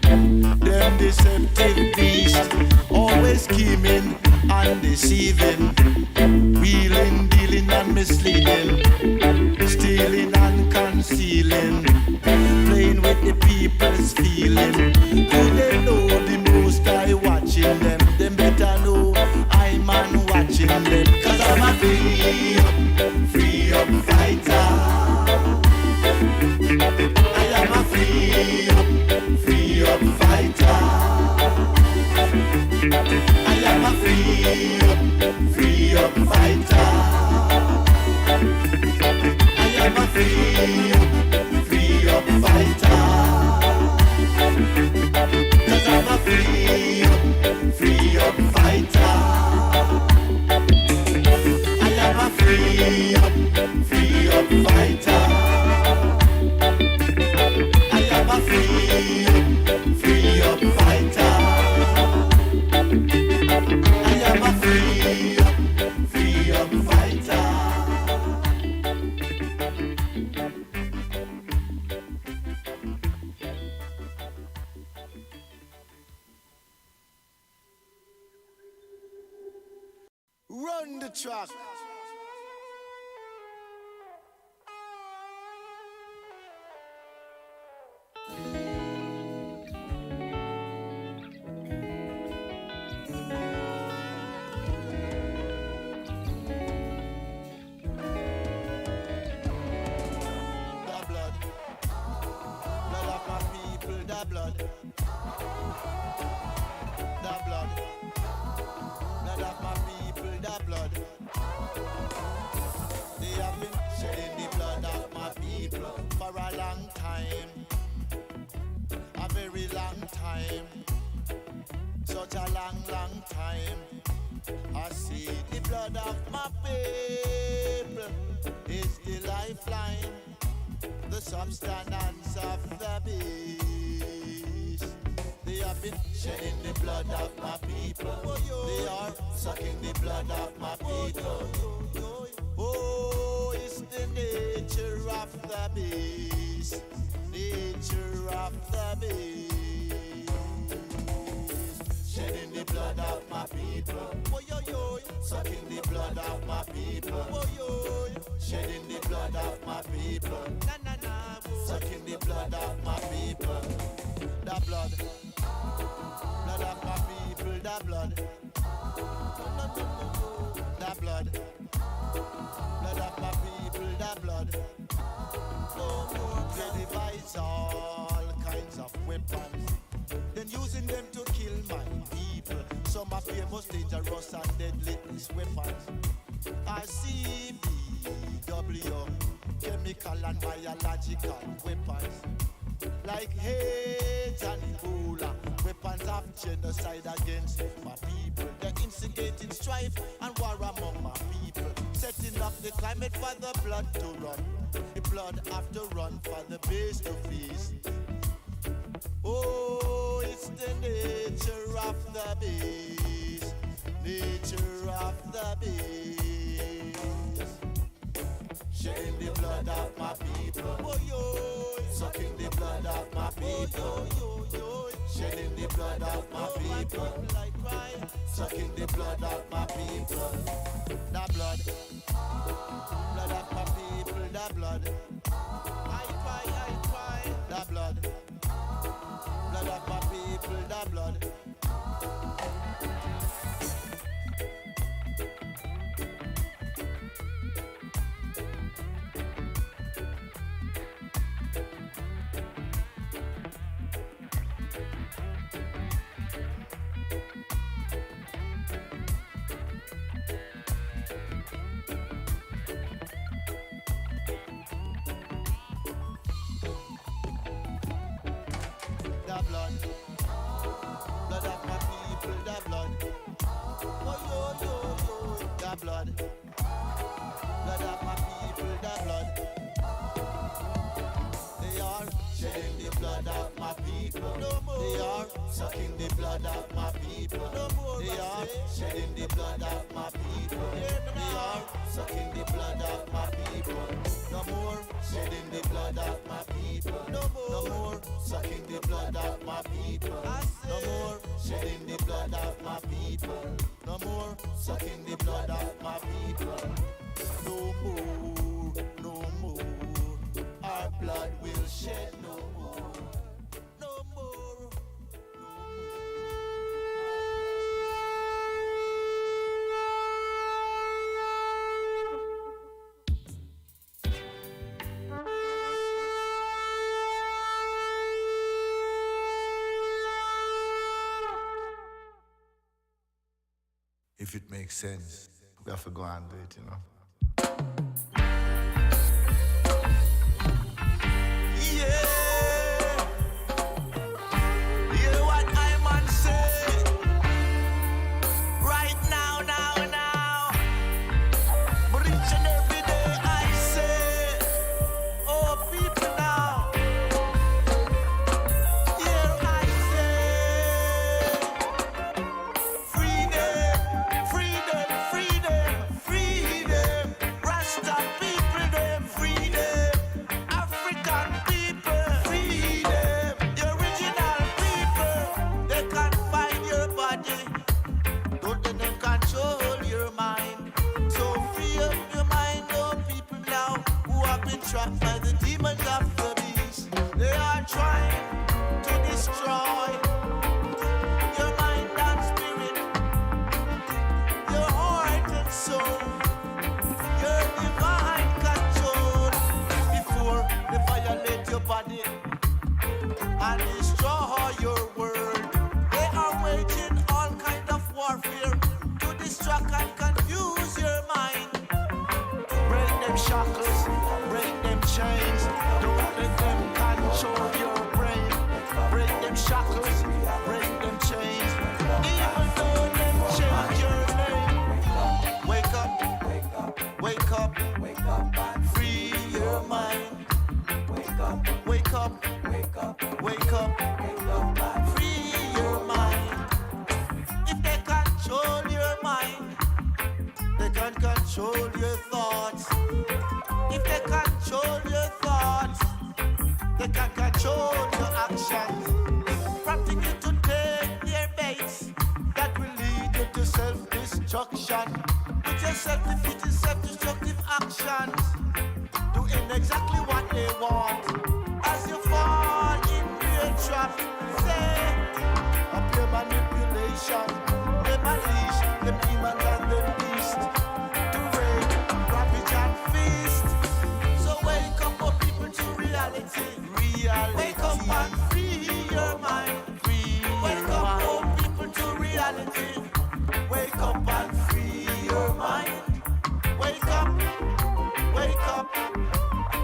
Them deceptive beast, always scheming and deceiving, wheeling, dealing and misleading, stealing and concealing, playing with the people's feeling. Do they know the most I watching them? Them better know I'm man watching them. Cause I'm a free up fighter. I am a free up fighter. I am a free up fighter. I am a free up fighter. Cause I'm a free up fighter. I am a free up fighter. I am a free up fighter. I am a free up fighter. Run the track. Blood of my people, the blood. They have been shedding the blood of my people for a long time, a very long time, such a long time. I see the blood of my people is the lifeline, the substance of the beast. They have been shedding the blood of my people. They are sucking the blood of my people. Oh, it's the nature of the beast. Nature of the beast. Shedding the blood of my people. Sucking the blood of my people. Shedding the blood of my people. Sucking the blood of my people. The blood. Blood of my people, the blood. The blood. Blood of my people, the blood. No more. They devise all kinds of weapons, then using them to kill my people. Some are famous, dangerous and deadliest weapons. RCBW, chemical and biological weapons, like hate and Ebola, weapons of genocide against my people. They're instigating strife and war among my people, setting up the climate for the blood to run. The blood have to run for the base to feast. Oh, it's the nature of the beast. Nature of the beast. Shedding the blood of my people. Sucking the blood of my people. Shedding the blood of my people. Sucking the blood of my people. The blood. Blood of my people. The blood. I cry. The blood. Blood of my people. The blood. Blood. Blood of my people, the blood. They are shedding the blood of my people. They are sucking the blood of my people. They are shedding the blood of my people. They are sucking the blood of my people. No more shedding the blood of my people. No more sucking the blood of my people. No more shedding the blood of my people. No more sucking the blood of my people. No more, no more. Our blood will shed no more. No more.
If it makes sense, we have to go and do it, you know.
Yeah. Hear what I man say. Right now, now. But each and every day I say, oh people now. Here I say, freedom, freedom, freedom, freedom. Rasta people them freedom. African people freedom. The original people, they can't find your body. Don't let them control your mind. So free up your mind, oh people now who have been trapped by the demons of the beast. They are trying to destroy your mind and spirit, your heart and soul, your divine control. Before they violate your body and destroy your world, they are waging all kind of warfare to distract and confuse your mind. Break them shackles, break them chains. Don't let them control your brain. Break them shackles, break them chains. Even though them change your name. Wake up, wake up, wake up, free your mind. Wake up, wake up, wake up, wake up, free your mind. If they control your mind, they can control your thoughts. If they control your thoughts, they can control your actions. Prompting you to take their baits that will lead you to self-destruction. With your self-defeating, self-destructive actions, doing exactly what they want. As you fall in their trap, say, up your manipulation, them unleash, them demons and them beasts, to rape, ravage and feast. So wake up, oh people, to reality. Wake up and free your mind. Wake up, oh people, to reality. Wake up and free your mind. Wake up, wake up,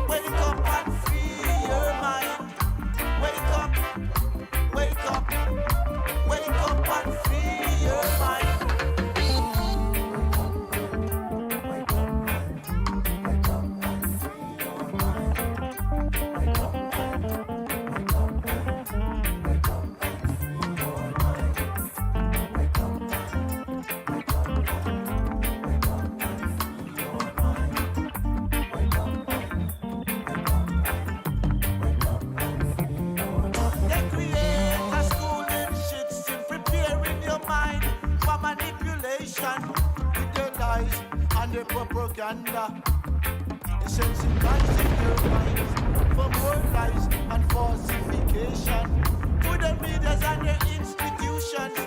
wake up and free your mind. Wake up, wake up, wake up and free your mind. They create a schooling system, preparing your mind for manipulation with their lies and their propaganda. Desensitizing your minds for more lies and falsification. To the medias and their institutions,